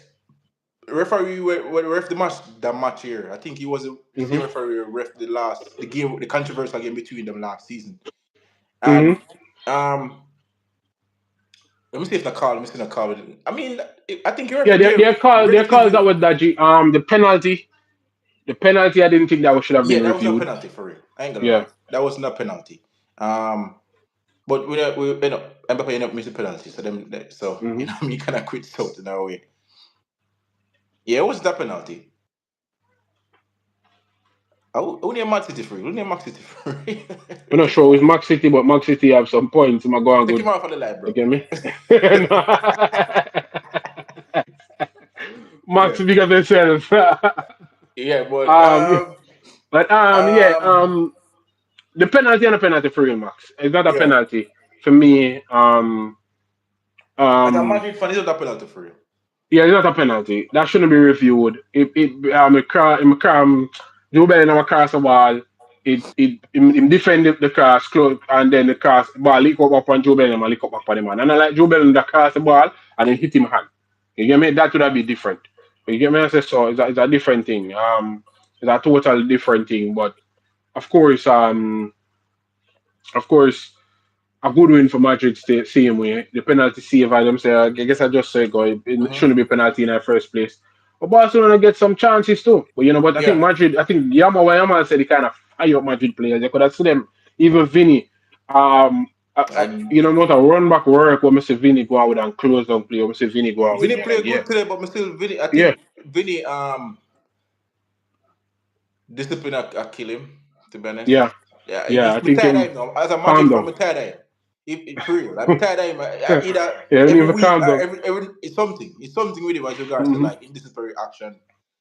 referee ref the match here. I think he was the same Mhm. referee who ref the game, the controversial game between them last season. And Mhm. um, let me see if the call. Let me see the call. I mean, I think he ref Yeah, the game their calls that relatively. were dodgy. The penalty, I didn't think that should have Yeah, been that was no reviewed. penalty for real. I ain't gonna Yeah. lie, that was no penalty. Um, but we end up Mbappe end up missing penalty. So Hmm. me kind of quit out in that way. Yeah, it was that penalty. Only a Man City free. Only a Man City free. I'm not Take him sure off. it's Max City, but Max City have some points. I'm going Take good. him off of the light, You bro. get me? Yeah, Max bigger themselves. yeah, Yeah. But yeah, the penalty and a penalty for real, Max. It's not a yeah. penalty for me. As a Um, Madrid fan, it's not a penalty for you. Yeah, it's not a penalty. That shouldn't be reviewed. Joe Bellingham cross the ball. Him defend the cross close, and then the cross ball lick up on Joe Bellingham and lick up on the man. And I like Joe Bellingham that cross the ball and then hit him hand. You get me? That would have be different. But you get me? I say so. It's a different thing. It's a total different thing. But of course, of course, a good win for Madrid same way. The penalty save, as them say, I guess I just say go. It Hmm. shouldn't be penalty in the first place. But Barcelona get some chances too. But but I think Yeah, Madrid, I think Yamal said he kind of fire up Madrid players. You could have seen them, even Vinny. and Not a run back work when Mr. Vinny go out and close down play. When Mr. Vinny go out with Vinny me, like, played yeah, good today, but me still Vinny. I yeah, think Vinny discipline I kill him. To be honest, yeah, yeah. yeah. If I me think tired of him him now, as a calm Madrid fan, down. me tired of him. If for real, I'm tired of him. Either Yeah, I need every to week calm or down. every it's something with him as regards to Hmm. like indisciplinary action.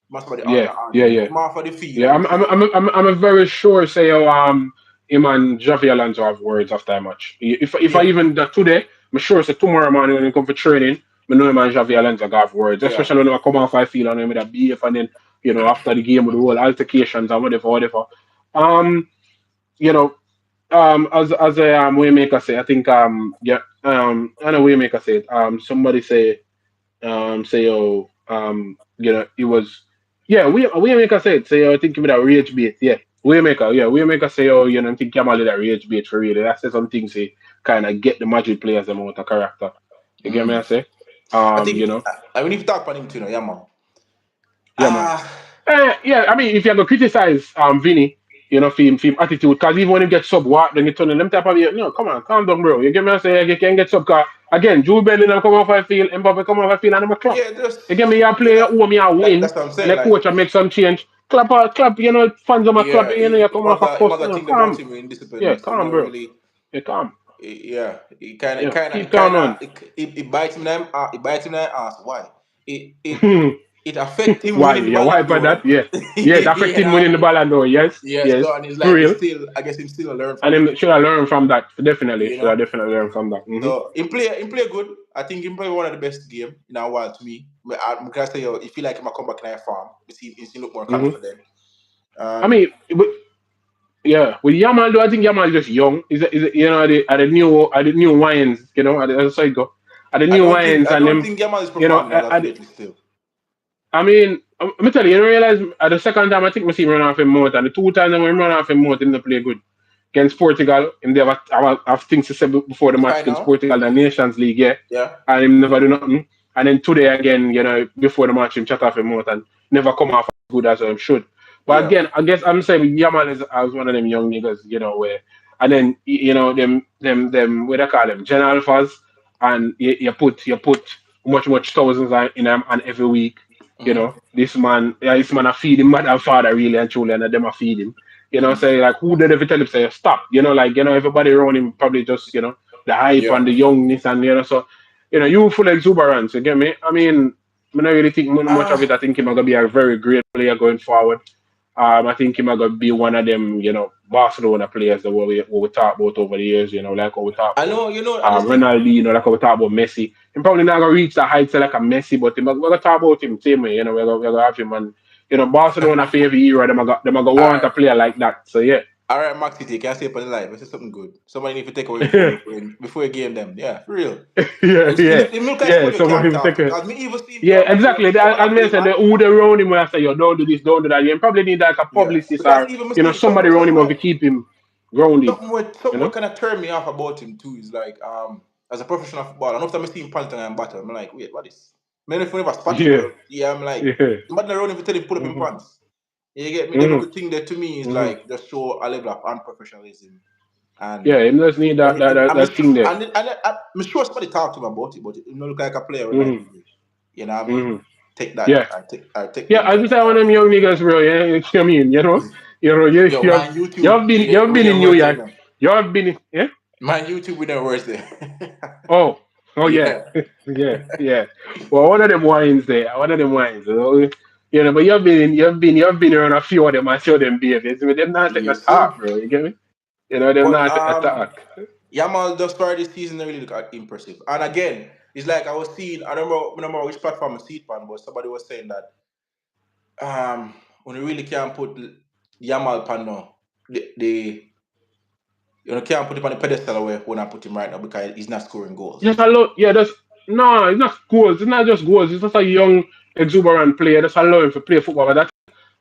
Must be Yeah, under yeah, argument. yeah. Him off of the field, Yeah, I would say. I'm a very sure say him and Javi Alonso have words after that match. If I Yeah, even that today, I'm sure say tomorrow morning when he come for training, I know him and Javi Alonso have words. yeah. Especially when I come off I feel on him with a beef and then after the game with the whole altercations and whatever. Um, you know, as a waymaker say, I think yeah I know waymaker said somebody say it was Waymaker said say I think with a rage bait, Waymaker say I think Kamal did a rage bait for real. That says some things say kind of get the Magic players them out of character. You get me? I Mm. say, I think you know, I mean if you talk about him too, yeah, man. yeah, man. Ah, Yeah, I mean, if you're gonna criticize Vinny, for him attitude, because even when he gets sub, what then you turn on them type of no, come on, calm down, bro. You get me? I say you can get sub, cause again, Jude Bellingham come off I feel, Mbappe come off I feel, and I'm a clap. yeah, just You get me? You you play know, your home, you win, that's what I'm and saying. the Like, coach make some change. Clap, fans of my clap, yeah, you come off a he cuss, must have think about calm. him in discipline. Yeah, Miss. You calm, know, bro. really, Yeah, calm. yeah, Yeah, keep calm on. it bites him. It bites him in the ass. Why? It affect him Why? winning Yeah, why Ballon for that? d'Or. Yeah. Yeah, it You affecting know what I winning the mean? Ballon d'Or. Yes, Yeah. yes. So and it's For like real. I guess him still learn And from it. then should I learn from that? Definitely. You Should I know. definitely learn from that? So he play good. I think he play one of the best game in a while to me. I can say you feel like him a come back in a farm. He look more Hmm. confident. I And mean, yeah, with Yamal, though, I think Yamal is just young. At the new wines, as I go, at the new wines I and don't them, think Yamal is you know, performing as athletically still. I mean, let me tell you, you don't realize at the second time I think we see him run off him mouth, and the two times when he run off him mouth, he didn't play good. Against Portugal, him they have things to say before the The match against final, Portugal, the Nations League, yeah, yeah, and him never do nothing. And then today again, before the match, him shut off him mouth and never come off as good as him should. But yeah. again, I guess I'm saying Yamal is as one of them young niggas, where and then them what they call them, Gen Alphas, and you put much thousands in them and every week. Hmm. This man I feed him mother and father really and truly, and them I feed him. Say like who did ever tell him say stop? Everybody around him probably just the hype Yeah. and the youngness and so youthful exuberance. You get me? I mean, I don't really think much of Ah, it. I think he's gonna be a very great player going forward. I think he might gonna be one of them, Barcelona players that what we talk about over the years, like what we talk I about know, I just think, Ronaldinho, like what we talk about Messi. He probably not gonna reach the heights of like a Messi, but we're gonna talk about him same way, we're gonna have him and Barcelona for every era, them gonna all want a right, player like that. So yeah. all right, Max City, can I say it on the live? This is something good. Somebody need to take away him phone before you game them. Yeah, for real. Yeah, yeah, It look like yeah. somebody you Some of can't him talk take to. a Cause me even see me yeah, on my phone, exactly. someone As I play, mentioned, man. the who they around him when I say, yo, don't do this, don't do that. You probably need like a Yeah, publicist because or, even me see somebody around him who can keep him grounded, you something what know? kind of turned me off about him too is like as a professional footballer, and after I see him panting and battle, I'm like, wait, what is? Man, if I never spot him, Yeah, well, yeah, I'm like, yeah. imagine around him to tell him pull up in Mm-hmm, pants. You get me? Them mm-hmm, little thing there to me is mm-hmm. like just show a level of unprofessionalism. And Yeah, him just need that thing there. I'm sure somebody talked to him about it, but it don't look like a player when I Mm-hmm, really, you know what I mean? mm-hmm. Take that, Yeah. I take Yeah, them as kind you of say, one of them young niggas, bro, yeah, you know what I mean, Yo, you have, man, YouTube you have with been them in New words there, York, man. you have been in, yeah? Man, YouTube with them words there. Oh, oh yeah, Yeah. yeah, yeah. Well, one of them wines there, one of them wines. But you've been around a few of them. I show them babies. With them not take the Yes, sir. talk, bro. You get me? Them But not take the talk. Yamal just started this season really look impressive. And again, it's like I was seeing. I don't remember which platform I see it on, but somebody was saying that when you really can't put Yamal pan now, the can't put him on the pedestal where when I put him right now because he's not scoring goals. Just a lot, yeah. No, it's not goals. It's not just goals. It's just a young, exuberant player. Just allow him to play football. But that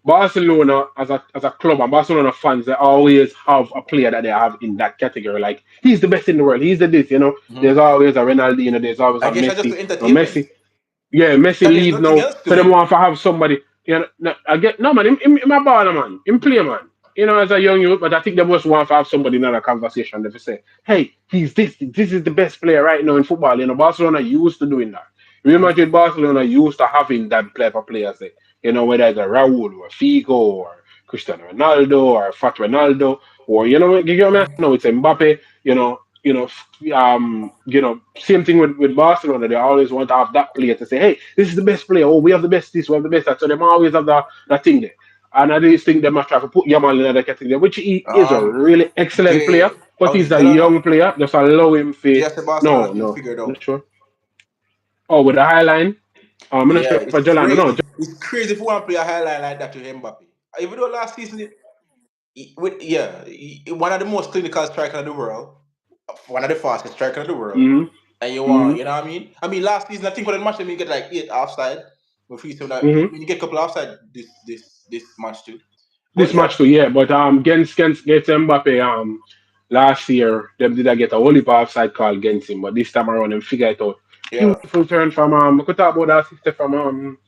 Barcelona as a club and Barcelona fans, they always have a player that they have in that category. Like he's the best in the world. He's the this. There's Mhm. always a Ronaldinho. There's always I a guess I just Messi. for entertainment. Messi. Yeah, Messi Because there's leave nothing now, else to so them it. want to have somebody. I get no man. Him a baller man. Him play man. As a young youth, but I think they must want to have somebody in another conversation. They say, "Hey, he's this. This is the best player right now in football." Barcelona used to doing that. Real Madrid, Barcelona used to having that type of players. Whether it's a Raúl or Figo or Cristiano Ronaldo or Fat Ronaldo or you get me. No, it's Mbappe. Same thing with Barcelona. They always want to have that player to say, "Hey, this is the best player. Oh, we have the best this, we have the best that." So they always have that thing there. And I just think they must try to put Yamal in that category, which he is a Um, really excellent player, they but how he's this a Bella young now? player. Just allow him to. Just Barcelona No, thing no, figured not out. sure. Oh, with the high line. I'm not Yeah, sure it's for Jelano. No, crazy. It's crazy if you want to play a highlight like that to Mbappe. Even though last season, one of the most clinical strikers in the world, one of the fastest strikers in the world, mm-hmm, and you want, mm-hmm, you know what I mean? I mean, last season I think for the match, I mean, you get like 8 offside. With free seven, I mm-hmm. mean, you get a couple offside this match too. But This yeah, match too, yeah. But against Mbappe, last year them did I get a whole heap of offside call against him, but this time around them figure it out. yeah, Beautiful turn from we could talk about the assist from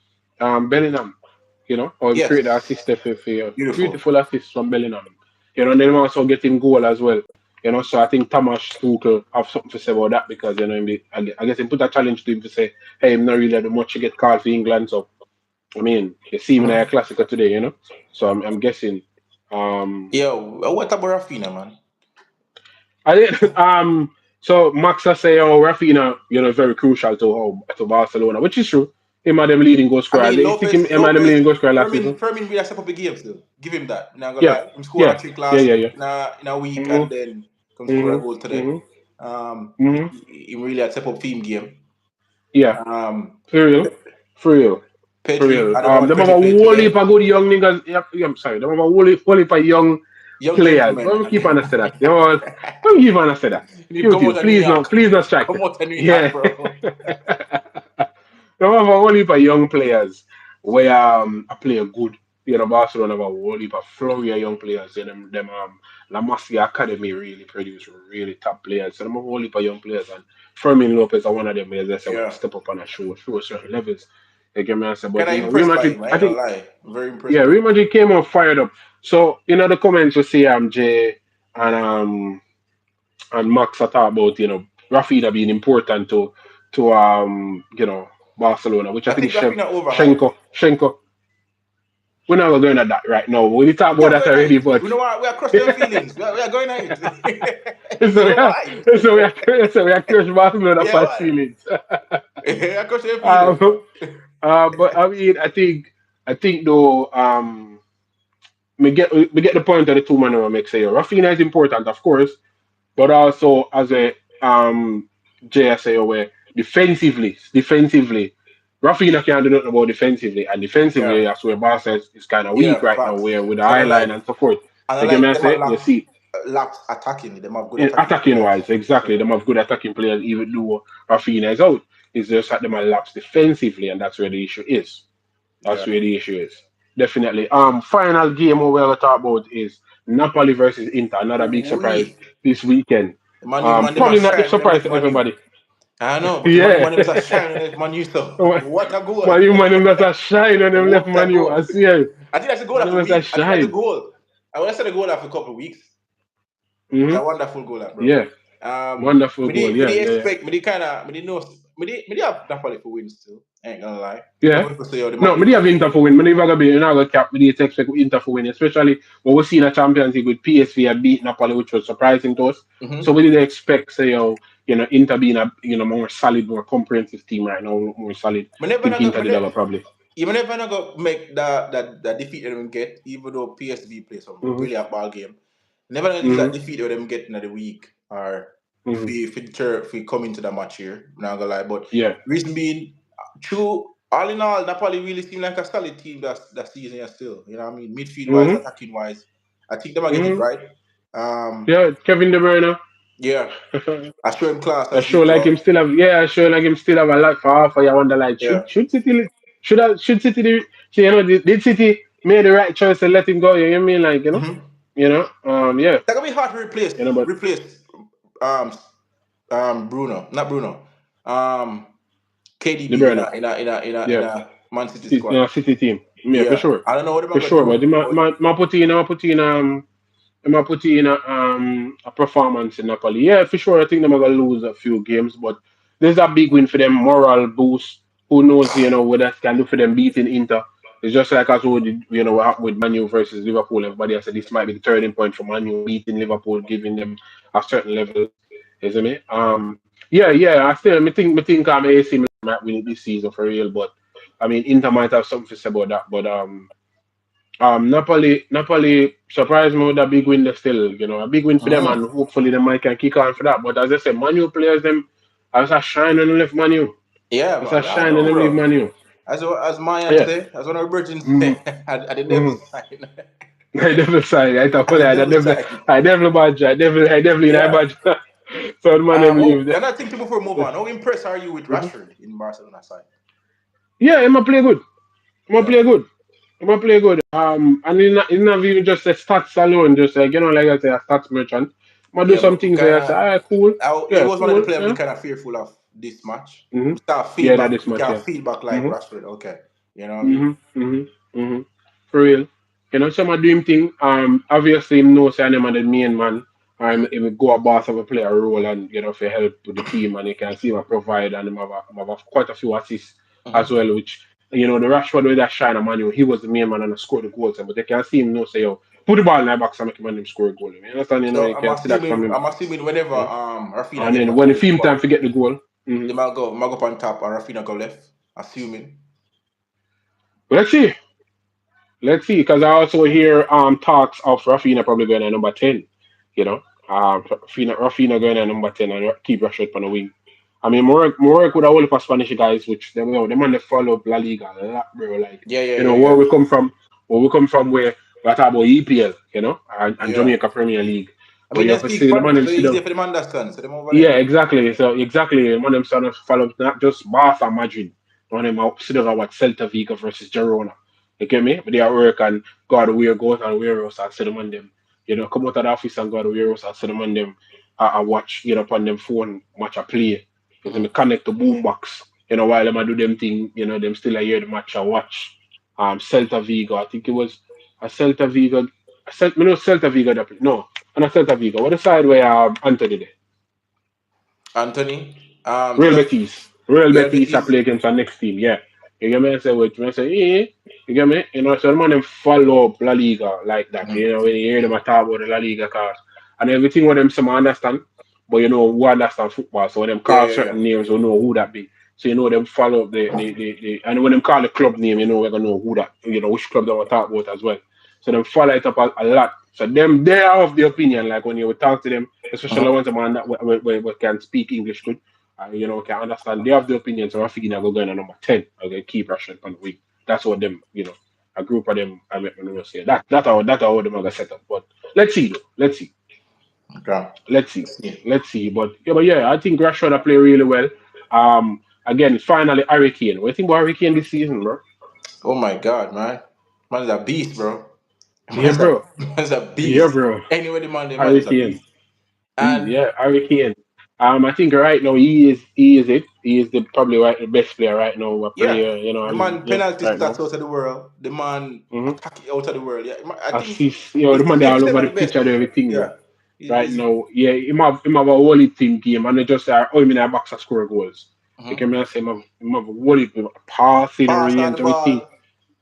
Bellingham, or him create the yes, assist for you. beautiful. Beautiful assist from Bellingham. And then also getting goal as well. So I think Thomas Tuchel have something to say about that because I guess he put a challenge to him to say, hey, I'm not really that much to get called for England, so I mean, you see him in a Mhm. Clasico today, So I'm guessing. Um, Yeah, what about Rafinha, man? I did, so Max I say, oh, Rafinha, very crucial to Barcelona, which is true. Him and them leading goal I scorer. mean, They stick him and them Lopez, leading goal scorer last season. Fermin really step up the game still. Give him that. Not gonna Yeah, lie, him score a yeah, trick yeah, last yeah, yeah. in a week and Mhm, then come score a mhm, goal today. mhm, mhm. He really had step up team game. Yeah, Um, for real, for real, for Pedri, real. I don't know what Them have a Pedri played whole heap today. of good young niggas. Yeah, I'm sorry. Them have a whole heap of young Young players. gentleman. Let me keep on say that. Let me keep on say that. You need to come QT, out of New York. please not strike Come me. out of New Yeah. York, bro. They have a whole heap of young players where I play good. Barcelona have a whole heap of flurry of young players. Them La Masia Academy really produce really top players. So them have a whole heap of young players and Fermin Lopez are one of them players that say when Yeah. step up on a show certain levels. You get me answer. But Kind of Real impressed by Madrid, him. I I ain't gonna think lie. Very yeah, impressed by Real him. Madrid came out fired up. So the comments you see Jay and Max are talk about, Rafinha being important to Barcelona, which I I think think Rafinha overhyped. Schenko. We're not going to that right now. We talk about Yeah, that going at already, it. but We know what we are crushed their feelings. We are going at it. It's so yeah, overhyped. so we are crush Barcelona Yeah, fans man. feelings. We are crushed their feelings. um, but I mean, I think though, me get the point of the two man I make say Rafinha is important, of course, but also as a JSA away defensively, Rafinha can't do nothing about defensively, and Yeah, defensively that's where Barca is kind of weak yeah, right now, facts. where with the Kind high of line like, and so forth. and I Like you like may them a say, you lack see laps attacking. Them have good in attacking attacking players. wise, exactly, them have good attacking players, even though Rafinha is out. It's just that them are laps defensively, and that's where the issue is. Yeah. That's where the issue is. Definitely. Final game we're going to talk about is Napoli versus Inter. Another big surprise We this weekend. Man, them a Probably not the shine when them surprise left to Manu. everybody. I know, but Yeah. man, them a shine when they left Manu. So what a goal! Man, you man, them that's a shine on them left What a Manu. goal! I see you. I think that's a goal Man, of them the that's a week. I think that's a shine. goal. I want to say the goal after a couple of weeks. It's Mm-hmm. a wonderful goal, that bro. Yeah. Wonderful goal. Me Yeah, they yeah, yeah. expect, me they kind of, me they know, me they have Napoli for win still. I ain't gonna lie. Yeah. Some people say, oh, they No, might me win dey the have Inter league. for win. Me never gonna be you know gonna cap me dey expect Inter for win, especially when we see in a Champions League with PSV had beat Napoli, which was surprising to us. So Mm-hmm. we did expect say Inter being a more solid, more comprehensive team right now, more solid. Me I never think not go, Inter did have a probably. you never not go make that defeat that them get, even though PSV play some Mhm. brilliant ball game. Never gonna use that Mhm. defeat that them get in the week or Mhm. if we come into the match here. I'm not gonna lie, but Yeah. reason being, true. All in all, Napoli really seem like a solid team that season yeah, still. You know what I mean? Midfield wise, Mhm. attacking wise, I think they might get it Mhm. right. Um, Yeah. Kevin De Bruyne. yeah, I show him class I as sure like usual. him still have yeah, I sure like him still have a lot for half. I wonder like Yeah. should City should City did City made the right choice to let him go? You know what I mean? Like Mm-hmm. yeah, That gonna be hard to but replace um Bruno, not Bruno. Um De KDB Bruyne, in yeah, a Man City squad. City team, yeah, Yeah. I don't know what for they're gonna sure. But do, but they might put in a performance in Napoli. Yeah, for sure. I think they're gonna lose a few games, but this is a big win for them, moral boost. Who knows, what that can do for them beating Inter. It's just like as we did, what happened with Manu versus Liverpool. Everybody has said this might be the turning point for Manu beating Liverpool, giving them a certain level. Isn't it? Yeah. I think AC Milan might win it this season for real, but I mean Inter might have something to say about that. But Napoli surprised me with a big win. There still, a big win for them, Mhm. and hopefully they might can kick on for that. But as I said, Manu players them as a shine and left Manu, Yeah, as a man. I shine and know, them leave bro. Manu. As Mayan Yeah. say, as one of the Virgins Mm-hmm. say, at the devil Mm-hmm. sign. I devil side. I thought At for the that. devil sign. I devil badge. I devil in I Yeah. badge. So the man them leave. And I think before we move on, how impressed are you with Mhm. Rashford in Barcelona side? Yeah, he might play good. He might Yeah. play good. He might play good. And it's not even just a stats alone. Just like like I say, a stats merchant. Might do Yeah, some but we things where kind I say, of, cool. he Yeah, was one of the cool. players we Yeah. kind of fearful of this match. Mm-hmm. We start Yeah, that feedback. is We much. can Yeah. feedback like Mm-hmm. Rashford. Okay, you know what I mean? Mm-hmm. Mm-hmm. Mm-hmm. For real. Some of dream thing. Obviously, him knows I'm the main man. He will go a boss of a player role and for help with the team, and he can see him provide and him have quite a few assists as Hmm. well. Which the Rashford with that shine of Manu, he was the main man and scored the goals. But they can see him say, yo, put the ball in the box and make him score a goal. You understand? So You can see that from him. I'm assuming whenever You know? Rafinha And get then back when in the the film squad, time to get the goal. Mm-hmm. they might go up on top and Rafinha go left. Assuming. But let's see, because I also hear talks of Rafinha probably going at number 10. You know, Rafinha going at number 10 and keep Rashford on the wing. I mean, more with a whole heap of Spanish guys, which them on the follow La Liga a lot, bro. Like, where Yeah. we come from, where we talk about EPL, and Yeah. Jamaica Premier League. I But mean, you they have to speak see the man Spanish, them so sit it's down. easier for them understand. So them over Yeah, there. exactly. So exactly, one of them sort of follow not just Barca, Madrid. One of them out sit down what Celta Vigo versus Girona. You get me? But they are work and God where goes and where else I see them on them. Come out of the office and God where else I see them on them. I watch, upon them phone, watch a play. You see me Mhm. connect the boombox. While them I do them thing, them still I hear the match I watch. Celta Vigo, I think it was a Celta Vigo. Me know Celta Vigo that play. No, and a Celta Vigo. What the side where Anthony there? Anthony, Real Celtic, Betis. Real Real Betis are Betis. play against our next team, yeah. You get me? I say, wait, I say, you get me? So the man them follow up La Liga like that. Mhm. When you hear them talk about the La Liga cars. And everything what them some understand, but who understand football. So when them call Yeah. certain names, we know who that be. So them follow up and when them call the club name, we're gonna know who that, which club they want to talk about as well. So them follow it up a lot. So them they are of the opinion, like when you would talk to them, especially the Uh-huh. ones that man that can speak English good, can understand. They have the opinion. So I figure I go going on number 10. Okay, keep Rashford on the wing. That's what them, a group of them I make me know say that how them are gonna set up. But let's see though. Okay. Let's see. Yeah. Let's see. But I think Rashford play really well. Again, finally Harry Kane. What do you think about Harry Kane this season, bro? Oh my God, man. Man is a beast, bro. Yeah, bro. Man is a Yeah, beast. bro. Anyway, the man Harry is a Kane. beast. And Yeah, Harry Kane. I think right now he is it. He is probably right the best player right now. A yeah, player, the and man yeah, penalty right stats now. out of the world. The man Mm-hmm. attack out of the world. Yeah, I think Assist, the he's man they safe all to say over one the of the pitch best. and everything, bro. Yeah, Right he's now, yeah, him have a whole team game, and they just are him in a box of score goals. You mhm. can say him have a whole passing Pass on the range, everything. ball.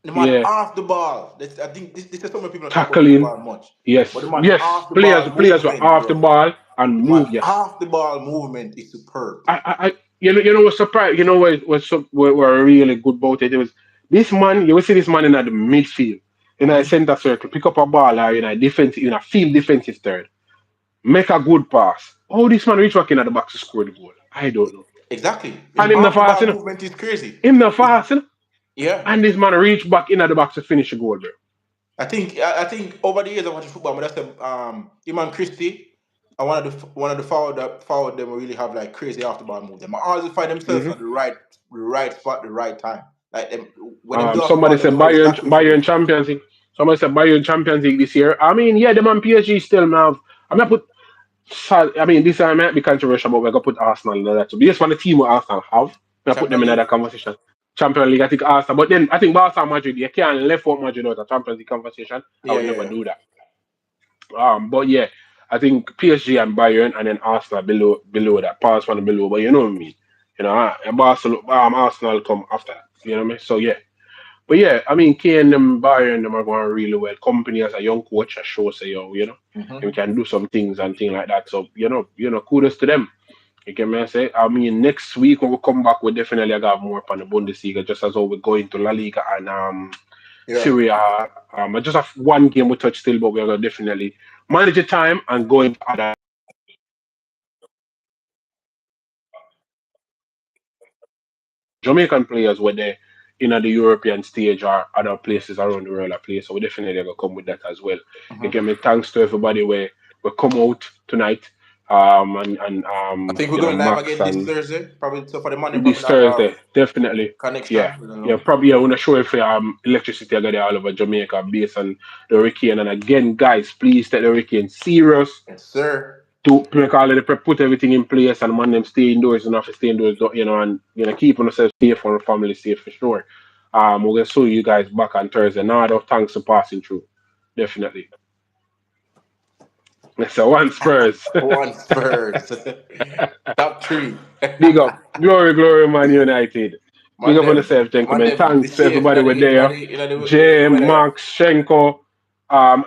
The man Yeah, off the ball. I think this is something people don't talk about tackling. football much. But the Yes, man yes. off the Players ball players were movement, off the bro. ball and The man move. Yes, off the ball movement is superb. I what's surprised. What really good about it. It was this man. You will see this man in the midfield, in a Mhm. center circle, pick up a ball or in a field defensive third, make a good pass. How this man reach back in at the box to score the goal? I don't know. Exactly. And Him him not off the fast, ball movement is crazy. Him not It's, fast, yeah. And this man reach back in at the box to finish the goal, bro. I think over the years of watching football, but that's Iman Christie and one of the forward them will really have like crazy after ball move. Them always find themselves hmm at the right spot, the right time. Like them when them do off the Somebody ball, them said know exactly what to Bayern do. Champions League. Somebody said Bayern Champions League this year. I mean, yeah, them on PSG still now. I'm gonna put. I mean, this I might be controversial, but we're gonna put Arsenal in that. So based on the team what Arsenal have, we put them Champion in League. another conversation. Champions League, I think Arsenal, but then I think Barca and Madrid, you can't left out Madrid out of Champions League conversation. I Yeah, would yeah, never yeah. do that. But yeah, I think PSG and Bayern and then Arsenal below that, pass one below. But you know what I mean. And Arsenal come after that. You know what I mean? So yeah. But yeah, I mean, Kane and Bayern them are going really well. Company as a young coach, I sure say Hmm. we can do some things and things like that. So kudos to them. You get me? I say. I mean, next week when we come back, we definitely got more up on the Bundesliga, just as how we go into La Liga and Yeah. Syria. I just have one game we touch still, but we're gonna definitely manage the time and go into other Jamaican players were there the European stage or other places around the world are play. So we definitely gonna come with that as well. Hmm. Again, me thanks to everybody where we come out tonight. And I think we're going live Max again this and Thursday. Probably so for the Monday this probably not have Thursday, definitely. connection. Yeah. I don't Yeah, know. probably I wanna show if electricity I got there all over Jamaica based on the hurricane. And again, guys, please take the hurricane serious Yes, sir. to make all of the put everything in place and man them stay indoors and have to stay indoors, and keep on yourself safe and family safe for sure. We're gonna see you guys back on Thursday. Now, thanks for passing through. Definitely. So one Spurs. One Spurs. Top three. Big up. Glory, glory, man United. Big Man up on them. yourself, Man gentlemen. them. Be Thanks to safe everybody were there. in the Jay, weather. Yeah. Max, Shenko,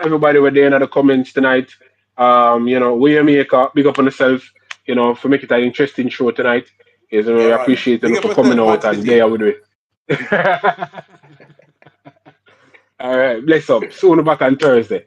everybody were there in the comments tonight. William Maker, big up on yourself, for making it an interesting show tonight. We Yeah, man. appreciate Big you up for coming yourself, man, out to the and there team. with it. All right, bless up. Soon back on Thursday.